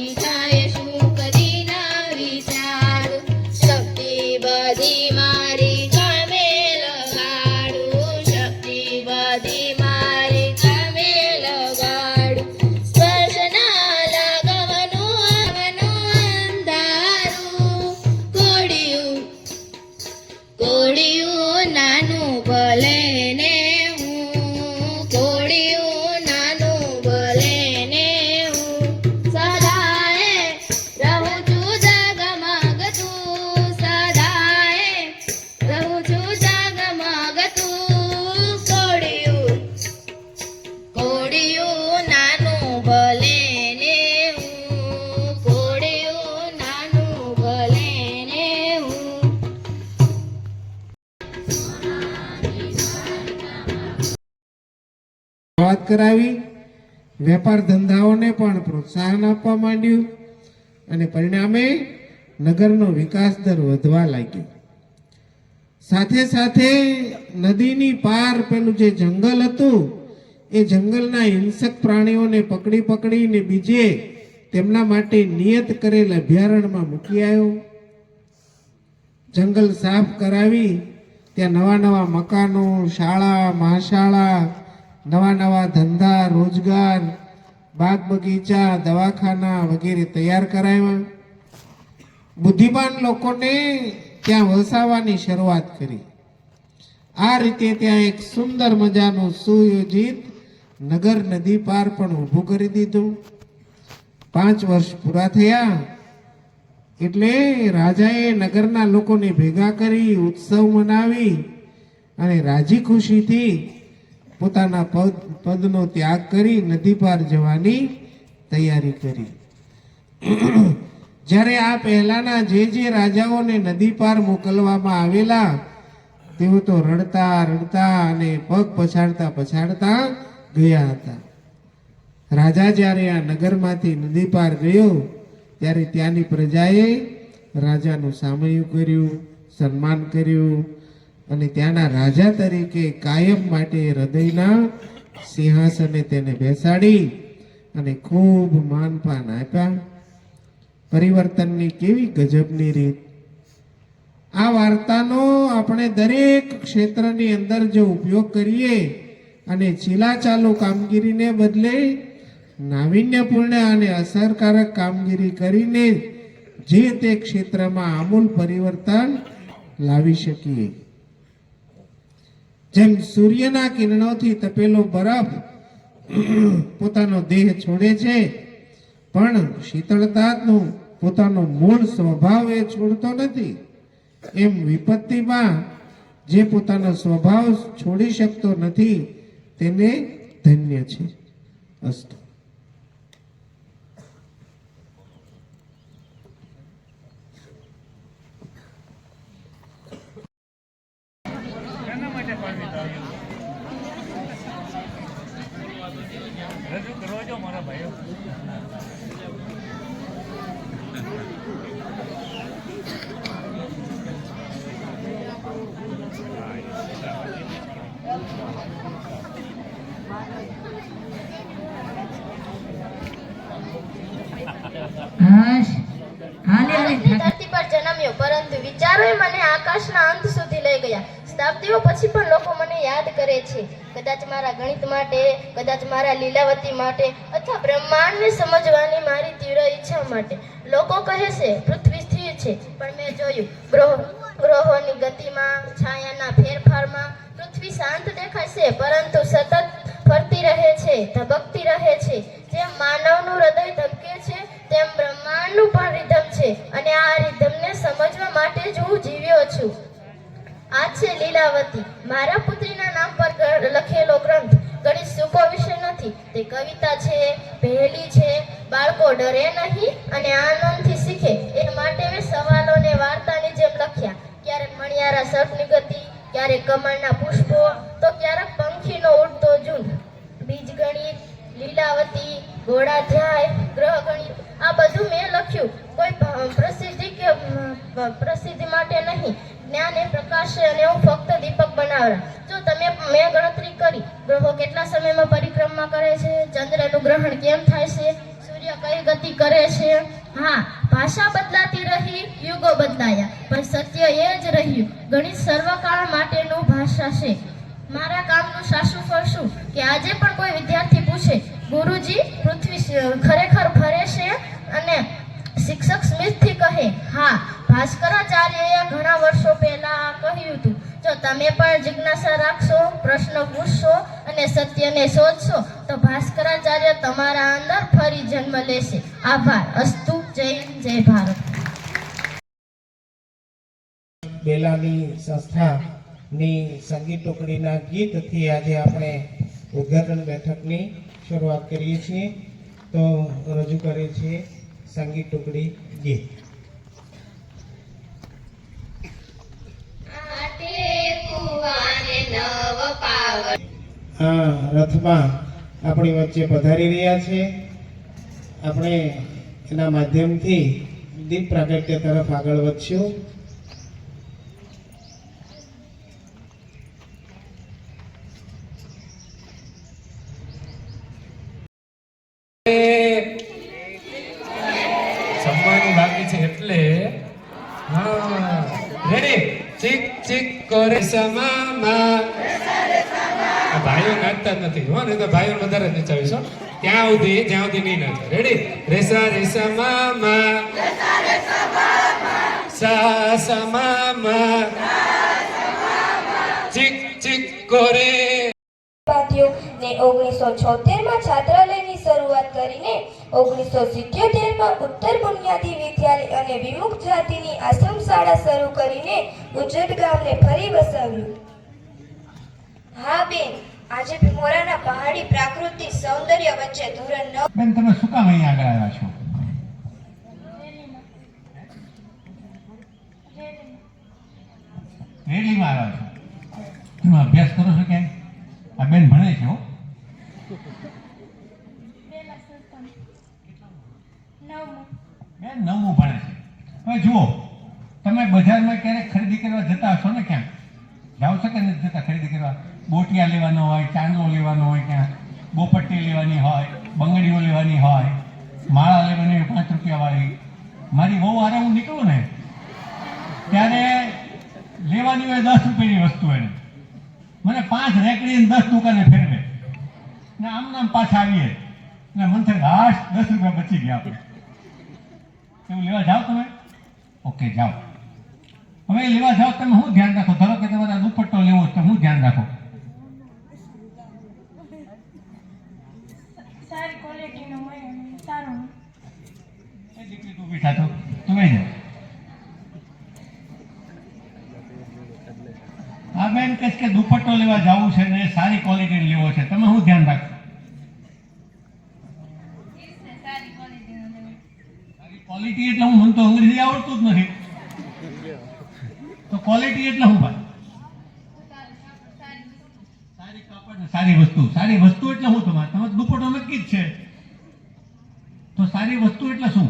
મારી થાય શું કદી ના વિચારું, શક્તિ બધી મારી કામે લગાડું, શક્તિ બધી મારી કામે લગાડું, સ્પર્શ ના લાગવાનું અંધારું, કોડિયું કોડિયું નાનું ભલે ને હું, કોડિયું નાનું ભલે ને હું, સદાય રહું છું જગમગતું, સદાય રહું છું જગમગતું, કોડિયું કોડિયું નાનું ભલે ને હું, કોડિયું નાનું ભલે ને હું. વાત કરાવી, વેપાર ધંધાઓને પણ પ્રોત્સાહન આપવા માંડ્યું અને પરિણામે નગરનો વિકાસ દર વધવા લાગ્યો. સાથે સાથે નદીની પાર પેલું જે જંગલ હતું એ જંગલના હિંસક પ્રાણીઓને પકડી પકડીને બીજે તેમના માટે નિયત કરેલ અભયારણ્યમાં મૂકી આવ્યો. જંગલ સાફ કરાવી ત્યાં નવા નવા મકાનો, શાળા, મહાશાળા, નવા નવા ધંધા રોજગાર, બાગ બગીચા, દવાખાના વગેરે તૈયાર કરાવ્યા. બુદ્ધિમાન લોકોને ત્યાં વસાવવાની શરૂઆત કરી. આ રીતે ત્યાં એક સુંદર મજાનું સુયોજિત નગર નદી પાર પણ ઊભું કરી દીધું. 5 વર્ષ પૂરા થયા એટલે રાજાએ નગરના લોકોને ભેગા કરી ઉત્સવ મનાવી અને રાજી ખુશીથી પોતાના પદનો ત્યાગ કરી નદી પાર જવાની તૈયારી કરી. જ્યારે આ પહેલાના જે રાજાઓને નદી પાર મોકલવામાં આવેલા તેઓ તો રડતા રડતા અને પગ પછાડતા પછાડતા ગયા હતા. રાજા જ્યારે આ નગરમાંથી નદી પાર ગયો ત્યારે ત્યાંની પ્રજાએ રાજાનું સામયું કર્યું, સન્માન કર્યું અને ત્યાંના રાજા તરીકે કાયમ માટે હૃદયના સિંહાસને તેને બેસાડી અને ખૂબ માનપાન આપ્યા. પરિવર્તનની કેવી ગજબની રીત! આ વાર્તાનો આપણે દરેક ક્ષેત્રની અંદર જો ઉપયોગ કરીએ અને ચીલાચાલુ કામગીરીને બદલે નાવીન્યપૂર્ણ અને અસરકારક કામગીરી કરીને જે તે ક્ષેત્રમાં આમૂલ પરિવર્તન લાવી શકીએ. જેમ સૂર્યના કિરણોથી તપેલો બરફ પોતાનો દેહ છોડે છે પણ શીતળતાનો પોતાનો મૂળ સ્વભાવ એ છોડતો નથી, એમ વિપત્તિમાં જે પોતાનો સ્વભાવ છોડી શકતો નથી તેને ધન્ય છે. અસ્તુ. રજૂ કરવા જો મારા ભાઈઓ. ધરતી પર જન્મ્યો પરંતુ વિચારોએ મને આકાશના અંત સુધી લઈ ગયા. શતાબ્દીઓ પછી પણ લોકો મને યાદ કરે છે, કદાચ મારા ગણિત માટે, કદાચ મારા લીલાવતી માટે અથવા બ્રહ્માંડને સમજવાની મારી તીવ્ર ઈચ્છા માટે. લોકો કહે છે પૃથ્વી સ્થિર છે, પણ મેં જોયું ગ્રહોની ગતિમાં, છાયાના ફેરફારમાં પૃથ્વી શાંત દેખાય છે પરંતુ સતત ફરતી રહે છે, ધબકતી રહે છે. જેમ માનવનું હૃદય ધબકે છે તેમ બ્રહ્માંડનું પણ રિધમ છે અને આ રિધમને સમજવા માટે જ હું જીવ્યો છું. આ છે લીલાવતી, મારા પુત્રીના નામ પર લખેલો ગ્રંથ. ગણિત સુકો વિષય નથી, તે કવિતા છે, પહેલી છે. બાળકો ડરે નહીં અને આનંદથી શીખે એ માટે મેં સવાલોને વાર્તાની જેમ લખ્યા. ક્યારેક મણિયારા સર્પની ગતિ, ક્યારેક કમળના પુષ્પો, તો ક્યારેક પંખીનો ઉડતો ઝુંડ. બીજ ગણિત, લીલાવતી, ગોળાધ્યાય, ગ્રહ ગણિત, આ બધું મેં લખ્યું. કોઈ પ્રસિદ્ધિ માટે નહીં, જ્ઞાન એ પ્રકાશ છે અને હું ફક્ત દીપક બનાવરા. જો મેં ગણતરી કરી ગ્રહો કેટલા સમયમાં પરિક્રમા કરે છે, ચંદ્રનું ગ્રહણ કેમ થાય છે, સૂર્ય કઈ ગતિ કરે છે? હા, ભાષા બદલાતી રહી, યુગો બદલાયા, પણ સત્ય એ જ રહ્યું. ગણિત સર્વકાળ માટેનું ભાષા છે. મારા કામનું સાચું ફળ શું કે આજે પણ કોઈ વિદ્યાર્થી પૂછે, ગુરુજી પૃથ્વી ખરેખર ફરે છે? અને શિક્ષક સ્મિતથી કહે, હા, ભાસ્કરાચાર્યએ ઘણા વર્ષો પહેલા કહ્યું હતું. જો તમે પણ જિજ્ઞાસા રાખશો, પ્રશ્ન પૂછશો અને સત્યને શોધશો તો ભાસ્કરાચાર્ય તમારા અંદર ફરી જન્મ લેશે. આભાર. અસ્તુ. જય હિન્દ, જય ભારત. બેલાની સંસ્થાની સંગીત ટુકડીના ગીતથી આજે આપણે ઉદ્ઘાટન બેઠકની શરૂઆત કરીએ છીએ. તો રજૂ કરીએ છીએ સંગીત ટુકડી ગીત. આ રથમાં આપણી વચ્ચે પધારી રહ્યા છે. આપણે એના માધ્યમથી દીપ પ્રાગટ્ય તરફ આગળ વધશું. જમવાનું બાકી છે એટલે હા રેડી ચીક ચીક કરે સમામા. આ ભાઈઓ નાચતા જ નથી હો, ને તો ભાઈઓ વધારે જ નચાવીશ હો. ત્યાં સુધી જ્યાં સુધી નહીં નાચે. રેડી રેસા રેસા મામા સા સમામા ચીક ચીક કરે. સાથીઓ ને 1976માં છાત્રાલયની શરૂઆત કરીને 1977માં ઉત્તર બુનિયાદી વિદ્યાલય અને વિમુખ જાતિની આશ્રમ શાળા શરૂ કરીને ઉજ્જડ ગામને ફરી વસાવ્યું. હા બેન, આજે ભીમોરાના પહાડી પ્રાકૃતિક સૌંદર્ય વચ્ચે ધોરણ 9 બેન તમે શું કામ અહીંયા આગળ આવ્યા છો? રેલીમાં આવ્યા છો? તમે અભ્યાસ કરો છો ક્યાંય? આ બેન ભણે છે હો. બેન 9મું ભણે છે. હવે જુઓ, તમે બજારમાં ક્યારેક ખરીદી કરવા જતા હશો ને? ક્યાંક જાઓ છો કે નથી જતા ખરીદી કરવા? બોટિયા લેવાનો હોય, ચાંદલો લેવાનો હોય, ક્યાં બોપટ્ટી લેવાની હોય, બંગડીઓ લેવાની હોય, માળા લેવાની હોય 5 રૂપિયાવાળી. મારી બહુ હારે હું નીકળું ને ત્યારે લેવાની હોય 10 રૂપિયાની વસ્તુ એને મને 5 રેકડી 10 દુકાને ફેરવે ને આમ નામ પાછા આવીએ ને મન થાય હાશ 10 રૂપિયા બચી ગયા આપણે. એવું લેવા જાઓ તમે? ઓકે, જાઓ. હવે લેવા જાઓ તમે શું ધ્યાન રાખો? ધારો કે તમારે દુપટ્ટો લેવો તો શું ધ્યાન રાખો? સારી ક્વોલિટીનો હોય અને સારો. એ દીકરી તું બેઠા તો તું લઈ જા. આ બેન કહે કે દુપટ્ટો લેવા જવું છે ને સારી ક્વોલિટી લેવો છે, તમે શું ધ્યાન રાખો? સારી ક્વોલિટી એટલે હું મને તો અંગ્રેજી આવડતું જ નથી, તો ક્વોલિટી એટલે શું ભાઈ? સારી કાપડ ને સારી વસ્તુ. સારી વસ્તુ એટલે શું? તમારે દુપટ્ટો નક્કી જ છે, તો સારી વસ્તુ એટલે શું?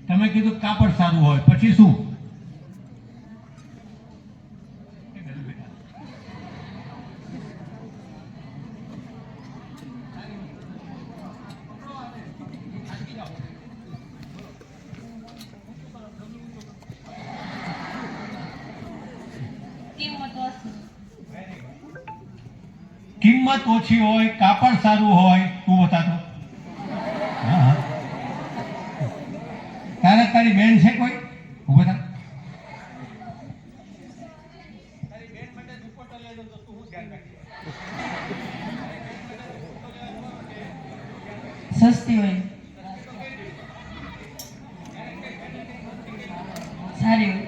તમે કીધું કાપડ સારું હોય, પછી શું? કિંમત ઓછી હોય, કાપડ સારું હોય, તું બતાતો. હા, તારી બેન છે કોઈ? હું બતા. તારી બેન માટે દુપટ્ટો લઈ દઉં તો તું શું ધ્યાન રાખી? સસ્તી હોય, સારી હોય.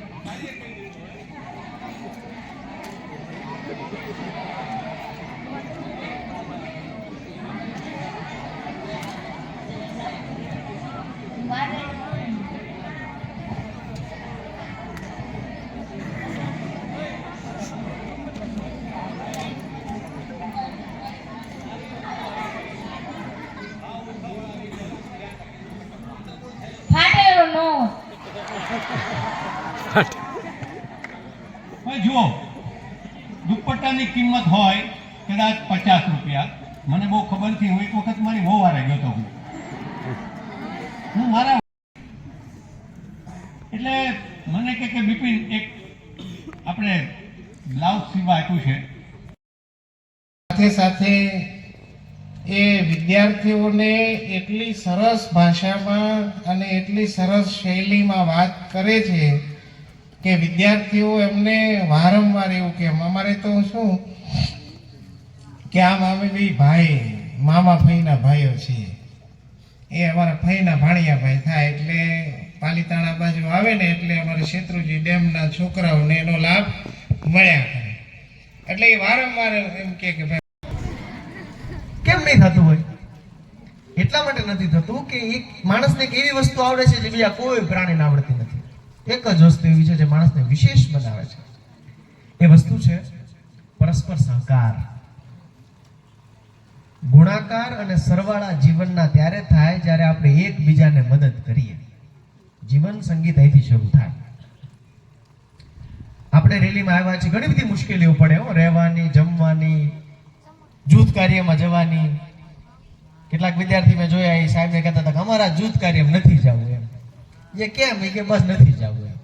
જુઓ, દુપટ્ટાની કિંમત હોય કદાચ 50 રૂપિયા. મને બહુ ખબર નથી, હું એક વખત મારી બહુ વાર ગયો હતો. હું હું મારા એટલે મને કે બિપિન એક આપણે બ્લાઉઝ સીવા આપ્યું છે, સાથે સાથે એ વિદ્યાર્થીઓને એટલી સરસ ભાષામાં અને એટલી સરસ શૈલીમાં વાત કરે છે કે વિદ્યાર્થીઓ એમને વારંવાર એવું કે અમારે તો શું કે આમ અમે બી ભાઈ મામા ફઈના ભાઈઓ છીએ, એ અમારા ફઈના ભાણિયા ભાઈ થાય એટલે પાલીતાણા બાજુ આવે ને એટલે અમારે શેત્રુંજી ડેમના છોકરાઓને એનો લાભ મળ્યા કરે, એટલે એ વારંવાર એમ કે ભાઈ કેમ નહીં થતું હોય? એટલા માટે નથી થતું કે એક માણસને એક એવી વસ્તુ આવડે છે જે બીજા કોઈ પ્રાણીને આવડતી નથી. એક જ વસ્તુ એવી છે જે માણસને વિશેષ બનાવે છે. એ વસ્તુ છે પરસ્પર સહકાર. ગુણાકાર અને સરવાળા જીવનના ત્યારે થાય જ્યારે આપણે એકબીજાને મદદ કરીએ. જીવન સંગીત અહીંથી શરૂ થાય. આપણે રેલીમાં આવ્યા છીએ, ઘણી બધી મુશ્કેલીઓ પડે હો, રહેવાની, જમવાની, જૂથ કાર્યમાં જવાની. કેટલાક વિદ્યાર્થી મેં જોયા એ સાહેબને કહેતા હતા કે અમારા જૂથ કાર્યમાં નથી જવું એમ. એ કેમ? એ કે બસ નથી જવું એમ.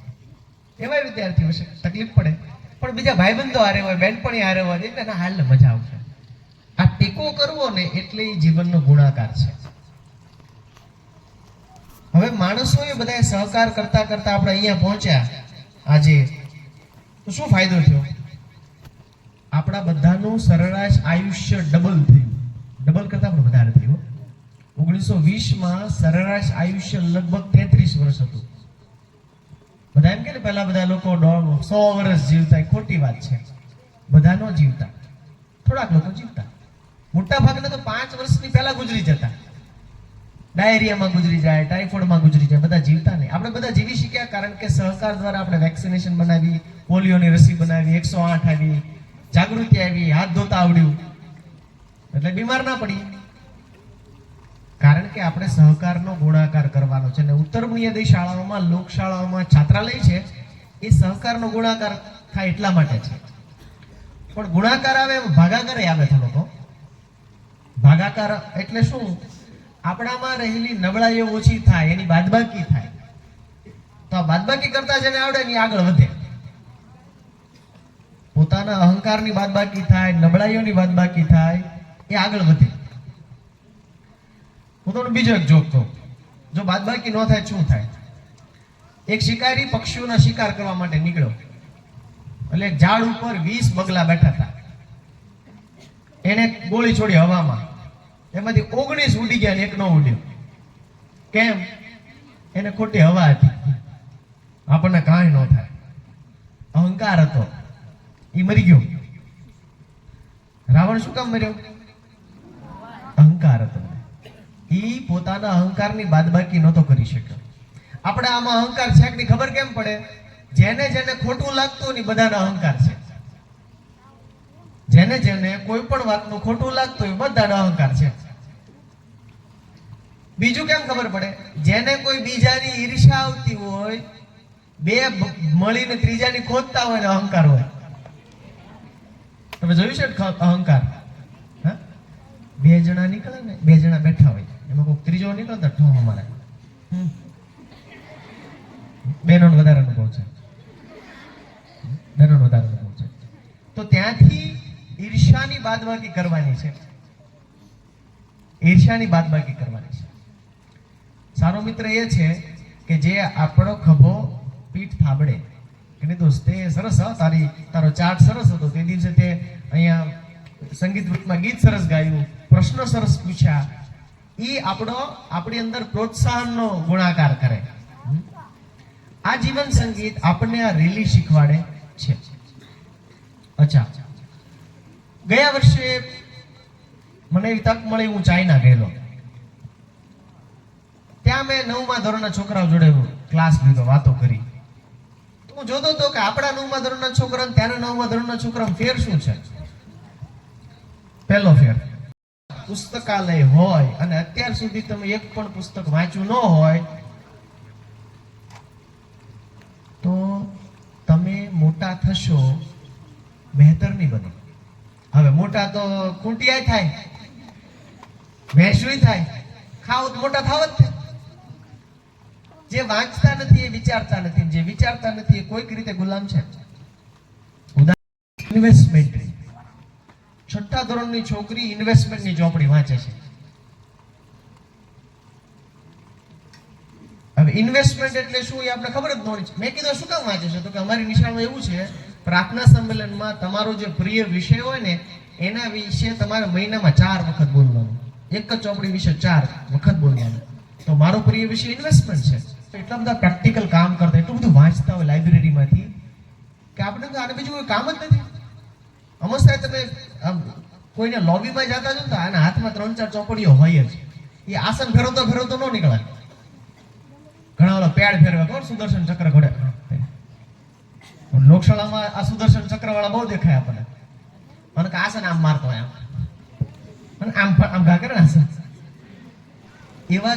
એવા વિદ્યાર્થીઓ છે, તકલીફ પડે, પણ બીજા ભાઈબંધો હારે હોય, બેનપણી હારે હોય એટલે ના હાલ મજા આવશે. આ ટેકો કરવો ને એટલે એ જીવનનો ગુણાકાર છે. હવે માણસોએ બધાએ સહકાર કરતા કરતા આપણે અહીંયા પહોંચ્યા આજે, તો શું ફાયદો થયો? આપણા બધાનું સરેરાશ આયુષ્ય ડબલ થયું. ડબલ કરતા પણ વધારે થયું. 1920માં સરેરાશ આયુષ્ય લગભગ 33 વર્ષ હતું. બધા એમ કે ને પહેલા બધા લોકો 100 વર્ષ જીવતા, એ ખોટી વાત છે. બધા નો જીવતા, થોડાક લોકો જીવતા. મોટા ભાગના તો 5 વર્ષની પહેલા ગુજરી જતા. ડાયરિયામાં ગુજરી જાય, ટાઇફોઇડમાં ગુજરી જાય, બધા જીવતા નહીં. આપણે બધા જીવી શક્યા કારણ કે સહકાર દ્વારા આપણે વેક્સિનેશન બનાવી, પોલિયોની રસી બનાવી, 108 આવી, જાગૃતિ આવી, હાથ ધોતા આવડ્યું, એટલે બીમાર ના પડી. કારણ કે આપણે સહકારનો ગુણાકાર કરવાનો છે. અને ઉત્તર બુનિયાદી શાળાઓમાં, લોક શાળાઓમાં છાત્રાલય છે એ સહકારનો ગુણાકાર થાય એટલા માટે છે. પણ ગુણાકાર આવે એમ ભાગાકાર આવે થોડોક. ભાગાકાર એટલે શું? આપણામાં રહેલી નબળાઈઓ ઓછી થાય, એની બાદબાકી થાય. તો આ બાદબાકી કરતા જેને આવડે ને આગળ વધે. પોતાના અહંકારની બાદબાકી થાય, નબળાઈઓની બાદબાકી થાય, એ આગળ વધે. હું તમને બીજો એક જોક કહું. જો બાદબાકી ન થાય શું થાય? એક શિકારી પક્ષીઓનો શિકાર કરવા માટે નીકળ્યો, એટલે એક ઝાડ ઉપર 20 બગલા બેઠા હતા. એને ગોળી છોડી હવામાં, એમાંથી 19 ઉડી ગયા ને એક ન ઉડ્યો. કેમ? એને ખોટી હવા હતી. આપણને કાંઈ ન થાય, અહંકાર હતો, એ મરી ગયો. રાવણ શું કામ મર્યો? અહંકાર હતો. એ પોતાના અહંકારની બાદબાકી નહોતો કરી શક્યો. આપણે આમાં અહંકાર છે કે ખબર કેમ પડે? જેને જેને ખોટું લાગતું ને બધાનો અહંકાર છે. જેને જેને કોઈ પણ વાતનું ખોટું લાગતું હોય બધાનો અહંકાર છે. બીજું કેમ ખબર પડે? જેને કોઈ બીજાની ઈર્ષ્યા આવતી હોય, બે મળીને ત્રીજાની ખોદતા હોય ને અહંકાર હોય. તમે જોયું છે અહંકાર? હા, 2 જણા નીકળે ને, 2 જણા બેઠા હોય, એમાં કોઈ ત્રીજો નીકળતા ઠો અમારે બેનોનો વધારે અનુભવ છે. બેનોનો વધારે અનુભવ છે. તો ત્યાંથી ઈર્ષ્યાની બાદબાકી કરવાની છે. ઈર્ષ્યાની બાદબાકી કરવાની છે. સારો મિત્ર એ છે કે જે આપણો ખભો પીઠ થાબડે કે નહીં દોસ્ત, તે સરસ, તારો ચાર્ટ સરસ હતો, તે દિવસે તે અહીંયા સંગીત વૃત્તમાં ગીત સરસ ગાયું, પ્રશ્નો સરસ પૂછ્યા. એ આપણી અંદર પ્રોત્સાહનનો ગુણાકાર કરે. આ જીવન સંગીત આપણને આ રેલી શીખવાડે છે. અચ્છા, ગયા વર્ષે મને એવી તક મળી, હું ચાઇના ગયેલો. ત્યાં મેં 9મા ધોરણના છોકરાઓ જોડે ક્લાસ લીધો, વાતો કરી. તો હું જોતો હતો કે આપણા 9મા ધોરણના છોકરા ત્યાંના 9મા ધોરણના છોકરા ફેર શું છે? પહેલો ફેર, પુસ્તકાલય હોય અને અત્યાર સુધી તમે એક પણ પુસ્તક વાંચ્યું ન હોય તો તમે મોટા થશો બહેતર નહીં બને. હવે મોટા તો કુંટિયા થાય, ભેંસુય થાય, ખાવ તો મોટા થાવ જ થાય. જે વાંચતા નથી એ વિચારતા નથી, જે વિચારતા નથી એ કોઈક રીતે ગુલામ છે. ઇન્વેસ્ટમેન્ટ, છઠ્ઠા ધોરણની છોકરી ઇન્વેસ્ટમેન્ટની ચોપડી વાંચે છે. હવે ઇન્વેસ્ટમેન્ટ એટલે શું એ આપણે ખબર જ ન હોય. મેં કીધું શું કામ વાંચે છે? તો કે અમારી નિશાળમાં એવું છે, પ્રાર્થના સંમેલનમાં તમારો જે પ્રિય વિષય હોય ને એના વિશે તમારે મહિનામાં 4 વખત બોલવાનું. એક જ ચોપડી વિશે 4 વખત બોલવાનું. તો મારો પ્રિય વિષય ઇન્વેસ્ટમેન્ટ છે. એટલા બધા પ્રેક્ટિકલ કામ કરતા, એટલું બધું વાંચતા હોય લાઇબ્રેરીમાંથી કે આપણે તો આને બીજું કોઈ કામ જ નથી. અમસ્તા તમે કોઈને લોબીમાં જતા છો ને તો આના હાથમાં 3-4 ચોપડીઓ હોય જ. એ આસન ફેરવતો ફેરવતો ન નીકળે. ઘણા ઓલા પેડ ફેરવે, કોણ સુદર્શન ચક્ર ઘોડે. લોકશાળામાં આ સુદર્શન ચક્ર વાળા બહુ દેખાય આપણને. અને કે આસન આમ મારતો હોય, આમ અને આમ ઘા કરે આસન. એવા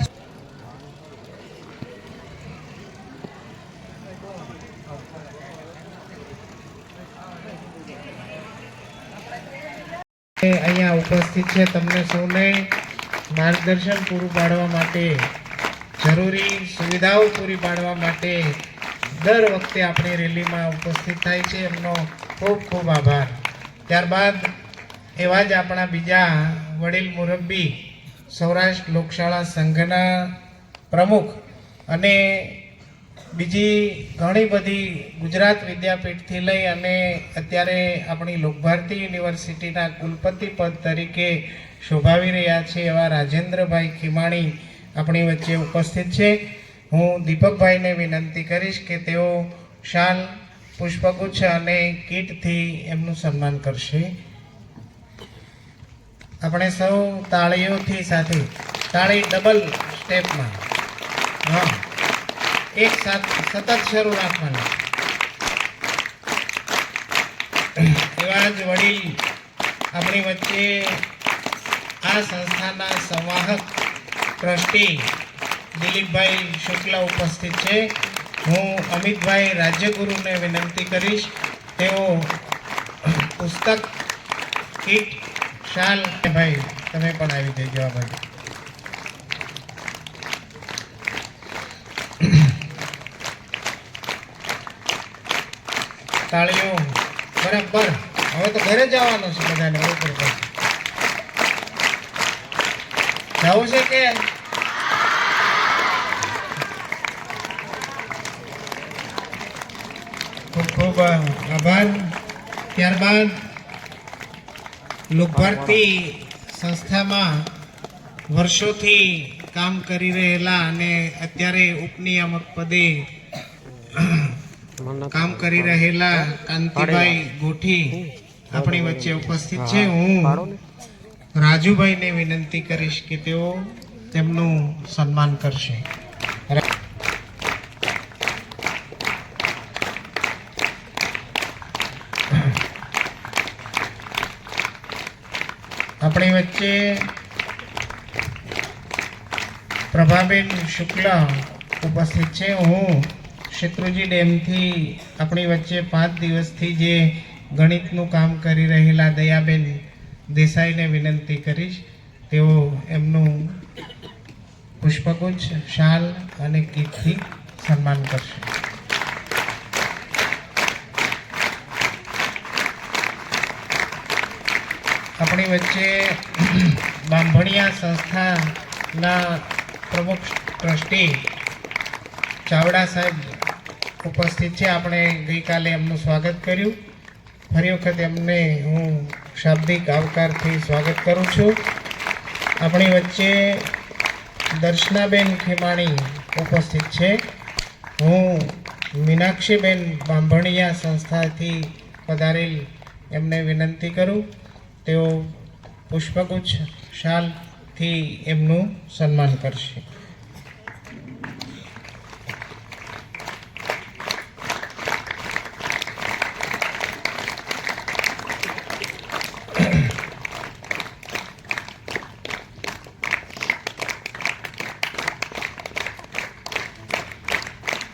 અહીંયા ઉપસ્થિત છે તમને સૌને માર્ગદર્શન પૂરું પાડવા માટે, જરૂરી સુવિધાઓ પૂરી પાડવા માટે દર વખતે આપણી રેલીમાં ઉપસ્થિત થાય છે. એમનો ખૂબ ખૂબ આભાર. ત્યારબાદ એવા જ આપણા બીજા વડીલ મુરબ્બી, સૌરાષ્ટ્ર લોકશાળા સંઘના પ્રમુખ અને બીજી ઘણી બધી ગુજરાત વિદ્યાપીઠથી લઈ અને અત્યારે આપણી લોકભારતી યુનિવર્સિટીના કુલપતિ પદ તરીકે શોભાવી રહ્યા છે એવા રાજેન્દ્રભાઈ ખીમાણી આપણી વચ્ચે ઉપસ્થિત છે. હું દીપકભાઈને વિનંતી કરીશ કે તેઓ શાલ, પુષ્પગુચ્છ અને કીટથી એમનું સન્માન કરશે. આપણે સૌ તાળીઓથી સાથે, તાળી ડબલ સ્ટેપમાં, હા, એક સતત શરૂ રાખવાનું. એવા જ વડીલ આપણી વચ્ચે આ સંસ્થાના સંવાહક ટ્રસ્ટી દિલીપભાઈ શુક્લ ઉપસ્થિત છે. હું અમિતભાઈ રાજ્યગુરુને વિનંતી કરીશ, તેઓ પુસ્તક, કીટ, શાલ, ભાઈ તમે પણ આવી જજો. ભાઈ તાળીઓ બરાબર. હવે તો ઘરે જવાનું છે બધાને. ઉપર જવું છે કે ખૂબ ખૂબ આભાર. ત્યારબાદ લોકભારતી સંસ્થામાં વર્ષોથી કામ કરી રહેલા અને અત્યારે ઉપનિયામક પદે કામ કરી રહેલા કાંતિભાઈ ગોઠી આપણી વચ્ચે ઉપસ્થિત છે. હું રાજુભાઈને વિનંતી કરીશ કે તેઓ તેમનું સન્માન કરશે. આપણી વચ્ચે પ્રભાબેન શુક્લ ઉપસ્થિત છે. હું શેત્રુંજી ડેમથી આપણી વચ્ચે 5 દિવસથી જે ગણિતનું કામ કરી રહેલા દયાબેન દેસાઈને વિનંતી કરીશ, તેઓ એમનું પુષ્પગુચ્છ, શાલ અને કીટથી સન્માન કરશે. આપણી વચ્ચે બાંભણિયા સંસ્થાના પ્રમુખ ટ્રસ્ટી ચાવડા સાહેબ ઉપસ્થિત છે. આપણે ગઈકાલે એમનું સ્વાગત કર્યું. ફરી વખત એમને હું શાબ્દિક આવકારથી સ્વાગત કરું છું. આપણી વચ્ચે દર્શનાબેન ખીમાણી ઉપસ્થિત છે. હું મીનાક્ષીબેન બાંભણિયા સંસ્થાથી પધારેલ એમને વિનંતી કરું, તેઓ પુષ્પગુચ્છ, શાલથી એમનું સન્માન કરશે.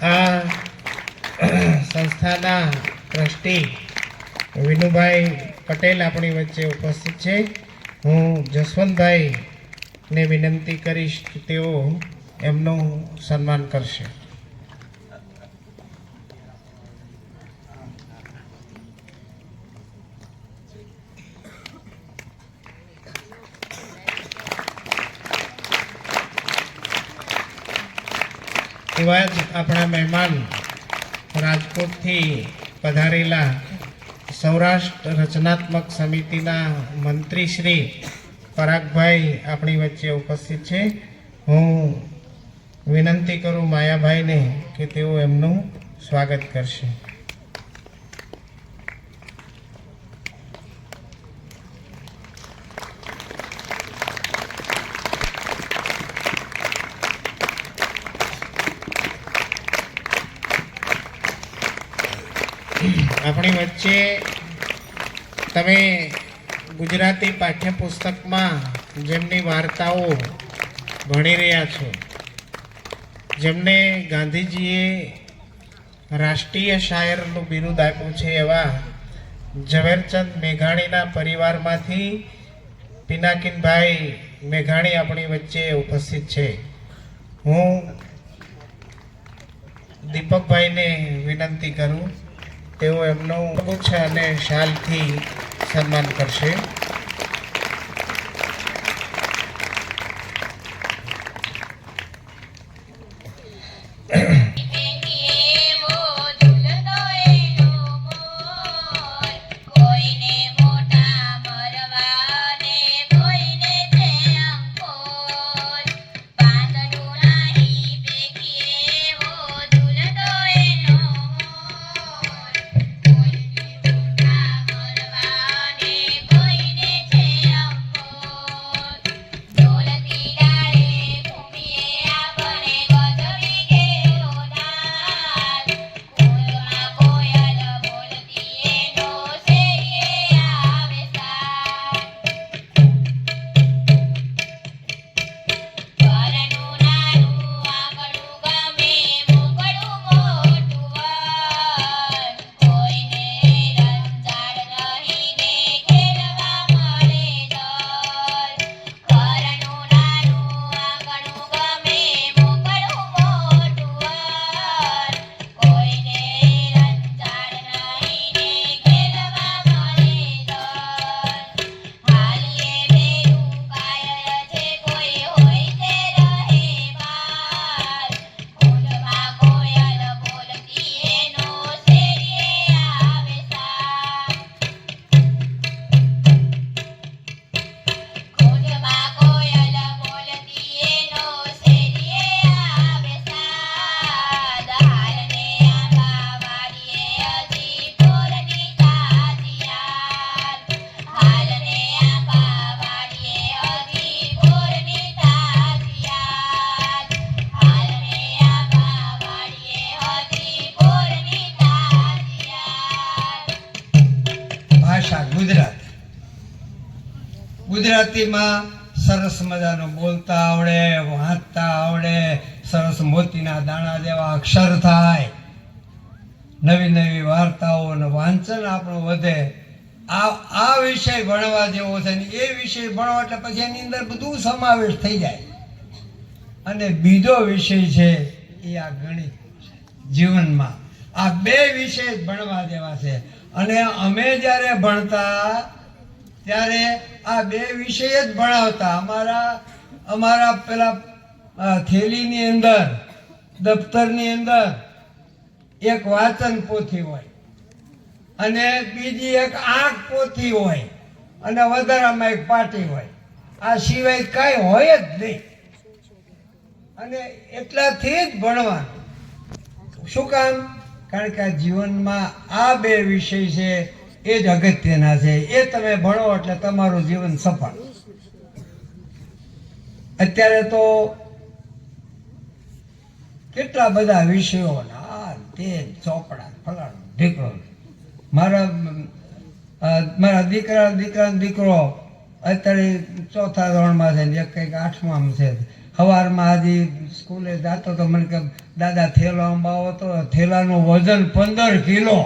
આ સંસ્થાના ટ્રસ્ટી વિનુભાઈ પટેલ આપણી વચ્ચે ઉપસ્થિત છે. હું જસવંતભાઈને વિનંતી કરીશ કે તેઓ એમનું સન્માન કરશે. એવા જ આપણા મહેમાન રાજકોટથી પધારેલા સૌરાષ્ટ્ર રચનાત્મક સમિતિના મંત્રી શ્રી પરાગભાઈ આપણી વચ્ચે ઉપસ્થિત છે. હું વિનંતી કરું માયાભાઈને કે તેઓ એમનું સ્વાગત કરશે. આપણી વચ્ચે તમે ગુજરાતી પાઠ્યપુસ્તકમાં જેમની વાર્તાઓ ભણી રહ્યા છો, જેમને ગાંધીજીએ રાષ્ટ્રીય શાયરનું બિરુદ આપ્યું છે, એવા ઝવેરચંદ મેઘાણીના પરિવારમાંથી પિનાકીનભાઈ મેઘાણી આપણી વચ્ચે ઉપસ્થિત છે. હું દીપકભાઈને વિનંતી કરું તેઓ એમનું ગુચ્છ અને શાલથી સન્માન કરશે. ગુજરાતીમાં સરસ મજાનું બોલતા આવડે, વાંચતા આવડે, સરસ મોતીના દાણા જેવા અક્ષર થાય, નવી નવી વાર્તાઓ વાંચન આપણું વધે. આ વિષય ભણવા જેવો છે ને એ વિષય ભણવા એટલે પછી એની અંદર બધું સમાવેશ થઈ જાય. અને બીજો વિષય છે એ આ ગણિત છે. જીવનમાં આ બે વિષય જ ભણવા જેવા છે. અને અમે જ્યારે ભણતા ત્યારે આ બે વિષય જ ભણાવતા. અમારા પેલા થેલીની અંદર, દફતરની અંદર એક વાંચન પોથી હોય અને બીજી એક આંખ પોથી હોય અને વધારામાં એક પાટી હોય. આ સિવાય કાંઈ હોય જ નહીં. અને એટલાથી જ ભણવાનું. શું કામ? કારણ કે આ જીવનમાં આ બે વિષય છે એ જ અગત્યના છે. એ તમે ભણો એટલે તમારું જીવન સફળ. અત્યારે તો કેટલા બધા વિષયો, આ તે ચોપડા ફલાણું ઢીકણું. મારા દીકરો અત્યારે 4થા ધોરણમાં છે ને એક કંઈક 8મામાં છે. સવારમાં હજી સ્કૂલે જતો તો મને કે દાદા થેલો અંબાવો તો થેલાનું વજન 15 કિલો.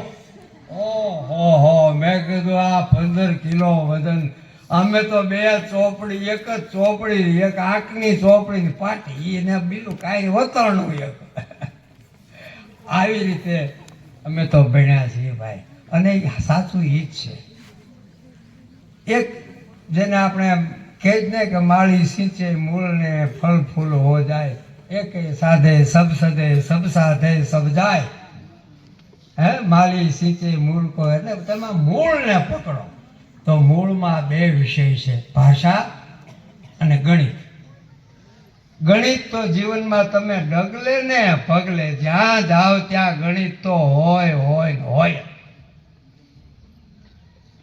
ઓહો, મેં કીધું આ 15 કિલો વજન. અમે તો બે ચોપડી, એક જ ચોપડી, એક આંખની ચોપડી ની પાટી, એને બીજું કાંઈ વતરણું એક. આવી રીતે અમે તો ભણ્યા છીએ ભાઈ. અને સાચું એ જ છે. એક જેને આપણે કહે જ ને કે માળી સિંચે મૂળને ફળ ફૂલ હો જાય, એકે સાધે સબ સદે સબ સાધે સબ જાય. હે માલી સીંચે મૂળ કો, એટલે તમે મૂળને પકડો. તો મૂળમાં બે વિષય છે, ભાષા અને ગણિત. ગણિત તો જીવનમાં તમે ડગલે ને પગલે જ્યાં જાઓ ત્યાં ગણિત તો હોય હોય ને હોય.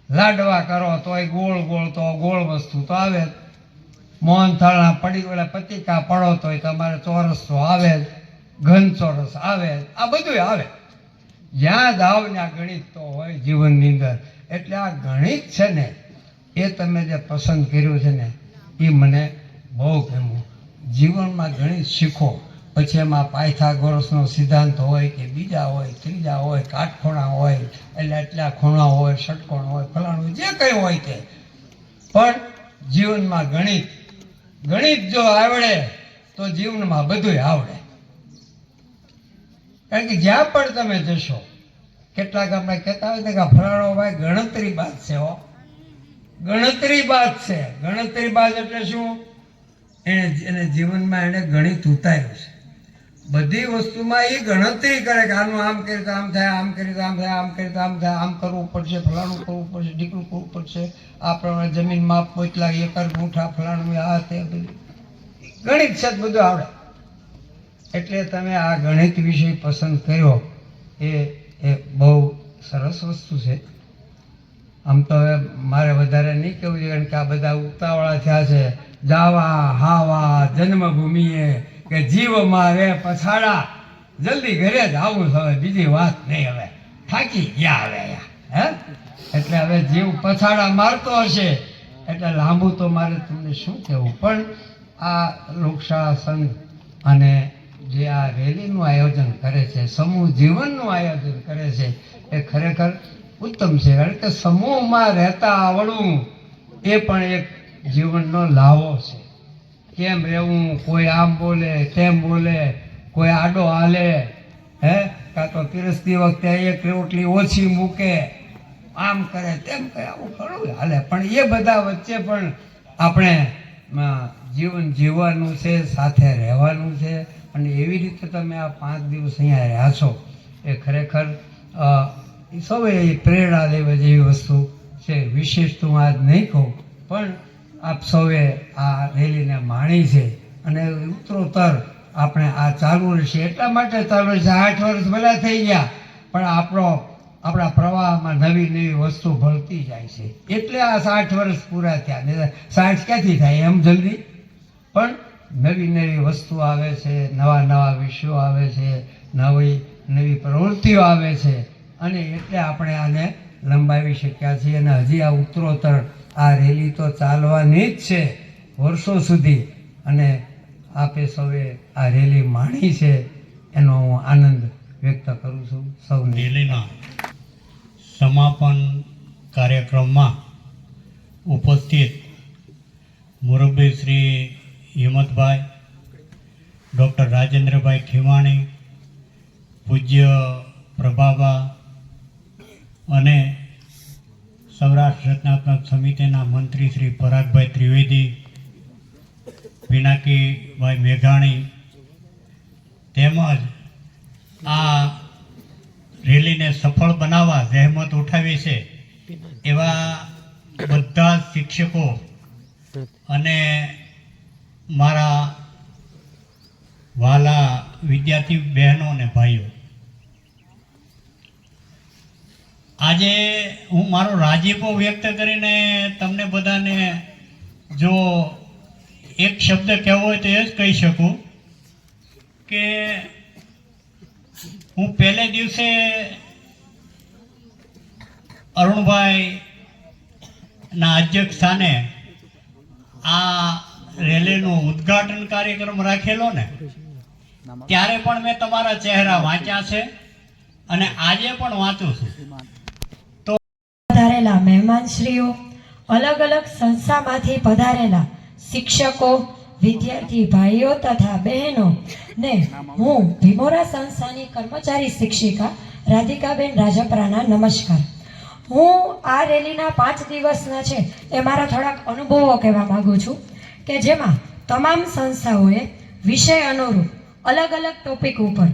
લાડવા કરો તોય ગોળ ગોળ તો ગોળ વસ્તુ તો આવે જ. મોહનથાળના પડી ઓલા પતિકા પડો તોય તમારે ચોરસ તો આવે જ, ઘન ચોરસ આવે જ, આ બધું આવે. જ્યાં જાઓ ત્યાં ગણિત તો હોય જીવનની અંદર. એટલે આ ગણિત છે ને એ તમે જે પસંદ કર્યું છે ને એ મને બહુ ગમ્યું. જીવનમાં ગણિત શીખો, પછી એમાં પાયથાગોરસનો સિદ્ધાંત હોય કે બીજા હોય ત્રીજા હોય કાટખૂણા હોય, એટલે એટલા ખૂણા હોય ષટકોણ હોય ફલાણું જે કંઈ હોય તે, પણ જીવનમાં ગણિત જો આવડે તો જીવનમાં બધુંય આવડે. કારણ કે જ્યાં પણ તમે જશો, કેટલાક આપણે કહેતા હોય કે ફલાણો ભાઈ ગણતરીબાજ છે. ગણતરીબાજ છે. ગણતરીબાજ એટલે શું? એને જીવનમાં એને ગણિત ઉતાર્યું છે. બધી વસ્તુમાં એ ગણતરી કરે કે આનું આમ કર્યું તો આમ થાય, આમ કર્યું તો આમ થાય, આમ કર્યું તો આમ થાય, આમ કરવું પડશે, ફલાણું કરવું પડશે, ઢીકણું કરવું પડશે, આ પ્રમાણે જમીન માપ કેટલા એકર ગુંઠા ફલાણું આ તે બધું ગણિત છે, બધું આવડે. એટલે તમે આ ગણિત વિષય પસંદ કર્યો એ બહુ સરસ વસ્તુ છે. આમ તો હવે મારે વધારે નહીં કહેવું જોઈએ, કારણ કે આ બધા ઉતાવળા થયા છે. જાવા હાવા જન્મભૂમિએ કે જીવમાં રે પછાડા, જલ્દી ઘરે જ આવું હવે, બીજી વાત નહીં. હવે થાકી ગયા હવે હે. એટલે હવે જીવ પછાડા મારતો હશે, એટલે લાંબુ તો મારે તમને શું કહેવું. પણ આ લોકશાળા સંઘ અને જે આ રેલીનું આયોજન કરે છે, સમૂહ જીવનનું આયોજન કરે છે, એ ખરેખર ઉત્તમ છે. કારણ કે સમૂહમાં રહેતા આવડવું એ પણ એક જીવનનો લાવો છે. કેમ રહેવું, કોઈ આમ બોલે તેમ બોલે, કોઈ આડો હાલે, હે કાં તો પીરસતી વખતે એક રોટલી ઓછી મૂકે, આમ કરે તેમ કરે, આવું ઘણું હાલે. પણ એ બધા વચ્ચે પણ આપણે જીવન જીવવાનું છે, સાથે રહેવાનું છે. અને એવી રીતે તમે આ 5 દિવસ અહીંયા રહ્યા છો, એ ખરેખર સૌએ પ્રેરણા લેવા જેવી વસ્તુ છે. વિશેષ તો હું આજ નહીં કહું, પણ આપ સૌએ આ રેલીને માણી છે અને ઉત્તરોત્તર આપણે આ ચાલુ રહેશે. એટલા માટે ચાલુ રહેશે, 8 વર્ષ ભલે થઈ ગયા, પણ આપણા પ્રવાહમાં નવી નવી વસ્તુ ભળતી જાય છે. એટલે આ 60 વર્ષ પૂરા થયા. નહીં 60 ક્યાંથી થાય એમ જલ્દી, પણ નવી નવી વસ્તુ આવે છે, નવા નવા વિષયો આવે છે, નવી નવી પ્રવૃત્તિઓ આવે છે. અને એટલે આપણે આને લંબાવી શક્યા છીએ. અને હજી આ ઉત્તરોત્તર આ રેલી તો ચાલવાની જ છે વર્ષો સુધી. અને આપે સૌએ આ રેલી માણી છે એનો હું આનંદ વ્યક્ત કરું છું. સૌને રેલીના સમાપન કાર્યક્રમમાં ઉપસ્થિત મુરબ્બી શ્રી હિંમતભાઈ, ડૉક્ટર રાજેન્દ્રભાઈ ખીમાણી, પૂજ્ય પ્રભાબા અને સૌરાષ્ટ્ર રચનાત્મક સમિતિના મંત્રી શ્રી પરાગભાઈ ત્રિવેદી, પિનાકીભાઈ મેઘાણી, તેમજ આ રેલીને સફળ બનાવવા જહેમત ઉઠાવી છે એવા બધા શિક્ષકો અને મારા વાલા વિદ્યાર્થી બહેનો અને ભાઈઓ, આજે હું મારો રાજીપો વ્યક્ત કરીને તમને બધાને જો એક શબ્દ કહેવો હોય તો એ જ કહી શકું કે હું પહેલે દિવસે અરુણભાઈના અધ્યક્ષ સ્થાને આ રેલીનું ઉદ્ઘાટન કાર્યક્રમ રાખેલો ને, ત્યારે પણ મેં તમારા ચહેરા વાંચ્યા છે અને આજે પણ વાંચું છું. પધારેલા મહેમાનશ્રીઓ, અલગ અલગ સંસ્થામાંથી પધારેલા શિક્ષકો, વિદ્યાર્થી ભાઈઓ તથા બહેનો ને હું ભીમોરા સંસ્થાની કર્મચારી શિક્ષિકા રાધિકાબેન રાજપરાના નમસ્કાર. હું આ રેલીના 5 દિવસના છે એ મારા થોડાક અનુભવો કહેવા માંગુ છું કે જેમાં તમામ સંસ્થાઓએ વિષય અનુરૂપ અલગ અલગ ટોપિક ઉપર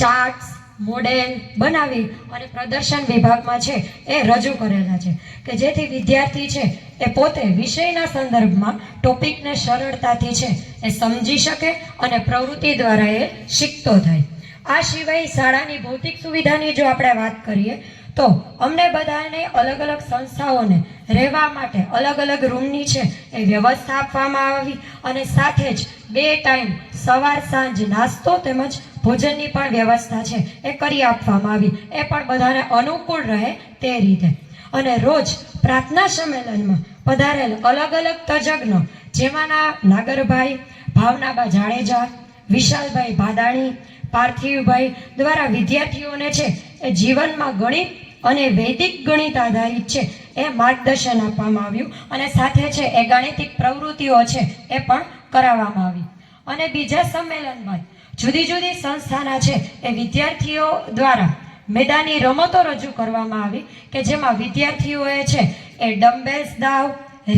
ચાર્ટ્સ મોડેલ બનાવી અને પ્રદર્શન વિભાગમાં છે એ રજૂ કરેલા છે કે જેથી વિદ્યાર્થી છે એ પોતે વિષયના સંદર્ભમાં ટોપિકને સરળતાથી છે એ સમજી શકે અને પ્રવૃત્તિ દ્વારા એ શીખતો થાય. આ સિવાય શાળાની ભૌતિક સુવિધાની જો આપણે વાત કરીએ તો અમને બધાને અલગ અલગ સંસ્થાઓને રહેવા માટે અલગ અલગ રૂમની છે એ વ્યવસ્થા આપવામાં આવી અને સાથે જ 2 ટાઈમ સવાર સાંજ નાસ્તો તેમજ ભોજનની પણ વ્યવસ્થા છે એ કરી આપવામાં આવી, એ પણ બધાને અનુકૂળ રહે તે રીતે. અને રોજ પ્રાર્થના સંમેલનમાં પધારેલ અલગ અલગ તજજ્ઞો જેમાંના નાગરભાઈ, ભાવનાબા જાડેજા, વિશાલભાઈ ભાદાણી, પાર્થિવભાઈ દ્વારા વિદ્યાર્થીઓને છે એ જીવનમાં ગણિત અને વૈદિક ગણિત આધારિત છે એ માર્ગદર્શન આપવામાં આવ્યું અને સાથે છે એ ગાણિતિક પ્રવૃત્તિઓ છે એ પણ કરાવવામાં આવી. અને બીજા સંમેલન બાદ જુદી જુદી સંસ્થાના છે એ વિદ્યાર્થીઓ દ્વારા મેદાની રમતો રજૂ કરવામાં આવી કે જેમાં વિદ્યાર્થીઓએ છે એ ડમ્બેલ્સ દાવ,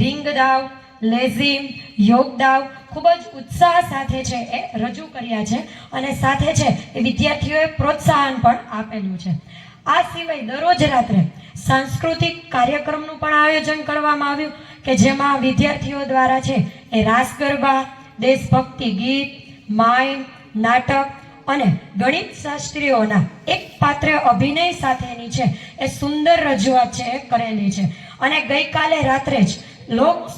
રિંગ દાવ, લેઝિમ, યોગ દાવ ખૂબ જ ઉત્સાહ સાથે છે એ રજૂ કર્યા છે અને સાથે છે એ વિદ્યાર્થીઓએ પ્રોત્સાહન પણ આપેલું છે. આ સિવાય દરરોજ રાત્રે સાંસ્કૃતિક કાર્યક્રમનું પણ આયોજન કરવામાં આવ્યું કે જેમાં વિદ્યાર્થીઓ દ્વારા છે એ રાસ ગરબા, દેશભક્તિ ગીત, માઇમ, નાટક અને ગણિત શાસ્ત્રીઓના એક પાત્ર અભિનય સાથેની છે એ સુંદર રજૂઆત છે એ કરેલી છે. અને ગઈકાલે રાત્રે જ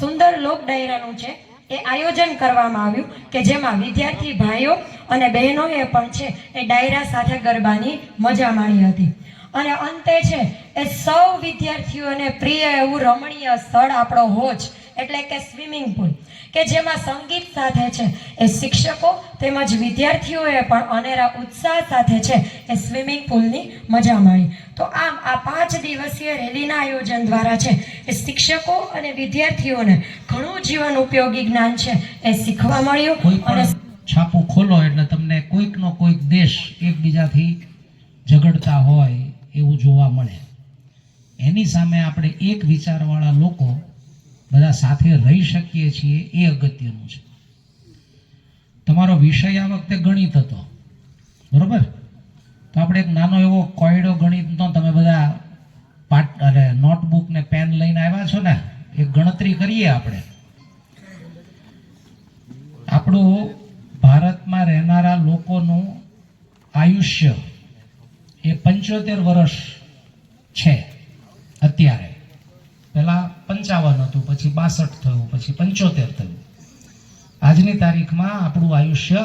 સુંદર લોક ડાયરાનું છે એ આયોજન કરવામાં આવ્યું કે જેમાં વિદ્યાર્થી ભાઈઓ અને બહેનોએ પણ છે એ ડાયરા સાથે ગરબાની મજા માણી હતી. અને અંતે છે એ સૌ વિદ્યાર્થીઓને પ્રિય એવું રમણીય સ્થળ આપણો હોજ એટલે કે સ્વિમિંગ પુલ કે જેમાં સંગીત સાથે છે એ શિક્ષકો તેમજ વિદ્યાર્થીઓએ પણ અનેરા ઉત્સાહ સાથે છે એ સ્વિમિંગ પુલની મજા માણી. તો આમ આ 5 દિવસીય રેલીના આયોજન દ્વારા છે એ શિક્ષકો અને વિદ્યાર્થીઓને ઘણું જીવન ઉપયોગી જ્ઞાન છે એ શીખવા મળ્યું. કોઈ અને પણ છાપું ખોલો એટલે તમને કોઈકનો કોઈક દેશ એકબીજાથી ઝઘડતા હોય એવું જોવા મળે. એની સામે આપણે એક વિચારવાળા લોકો બધા સાથે રહી શકીએ છીએ એ અગત્યનું છે. તમારો વિષય આ વખતે ગણિત હતો, બરોબર? તો આપણે એક નાનો એવો કોયડો ગણિતનો તમે બધા નોટબુક ને પેન લઈને આવ્યા છો ને, એક ગણતરી કરીએ આપણે. આપણું ભારતમાં રહેનારા લોકોનું આયુષ્ય એ 75 વર્ષ છે અત્યારે. પહેલા 55 હતું, પછી 62 થયું, પછી 75 થયું. આજની તારીખમાં આપણું આયુષ્ય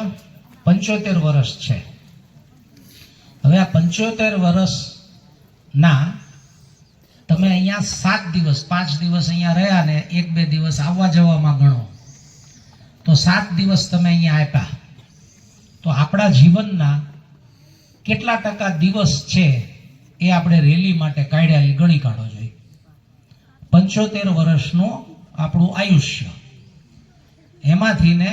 75 વર્ષ છે. હવે આ 75 વર્ષના તમે અહીંયા 7 દિવસ 5 દિવસ અહીંયા રહ્યા ને 1-2 દિવસ આવવા જવામાં ગણો તો 7 દિવસ તમે અહીંયા આપ્યા તો આપણા જીવનના કેટલા ટકા દિવસ છે એ આપણે રેલી માટે કાઢ્યા એ ગણી કાઢો જોઈએ. 75 વર્ષનું આપણું આયુષ્ય, એમાંથી ને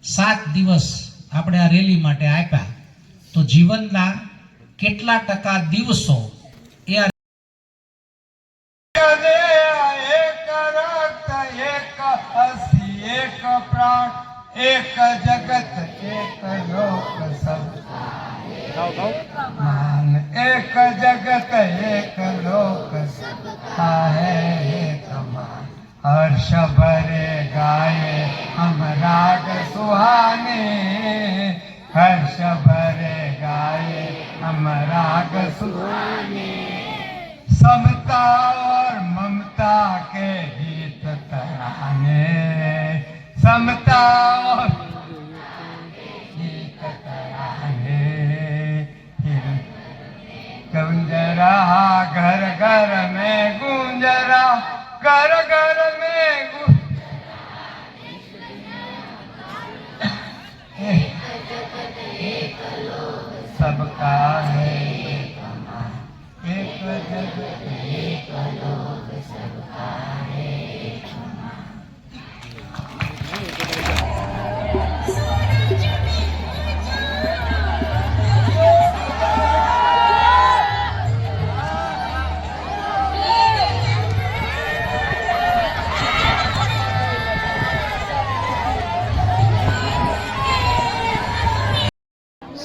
7 દિવસ આપણે આ રેલી માટે આપ્યા તો જીવનના કેટલા ટકા દિવસો એ આ એક રક્ત, એક અસ્થિ, એક પ્રાણ, એક જગત, એક લોક સબ मान, एक जगत एक लोक है एक मान. हर्ष भरे गाये हम राग सुहाने, हर्ष भरे गाये हम राग सुहाने. समता और ममता के गीत तराने, समता और गीत तराने. गूंज रहा घर घर में, गूंज रहा घर घर में, सबका है एक मान, एक जगत एक लोक सबका है एक मान.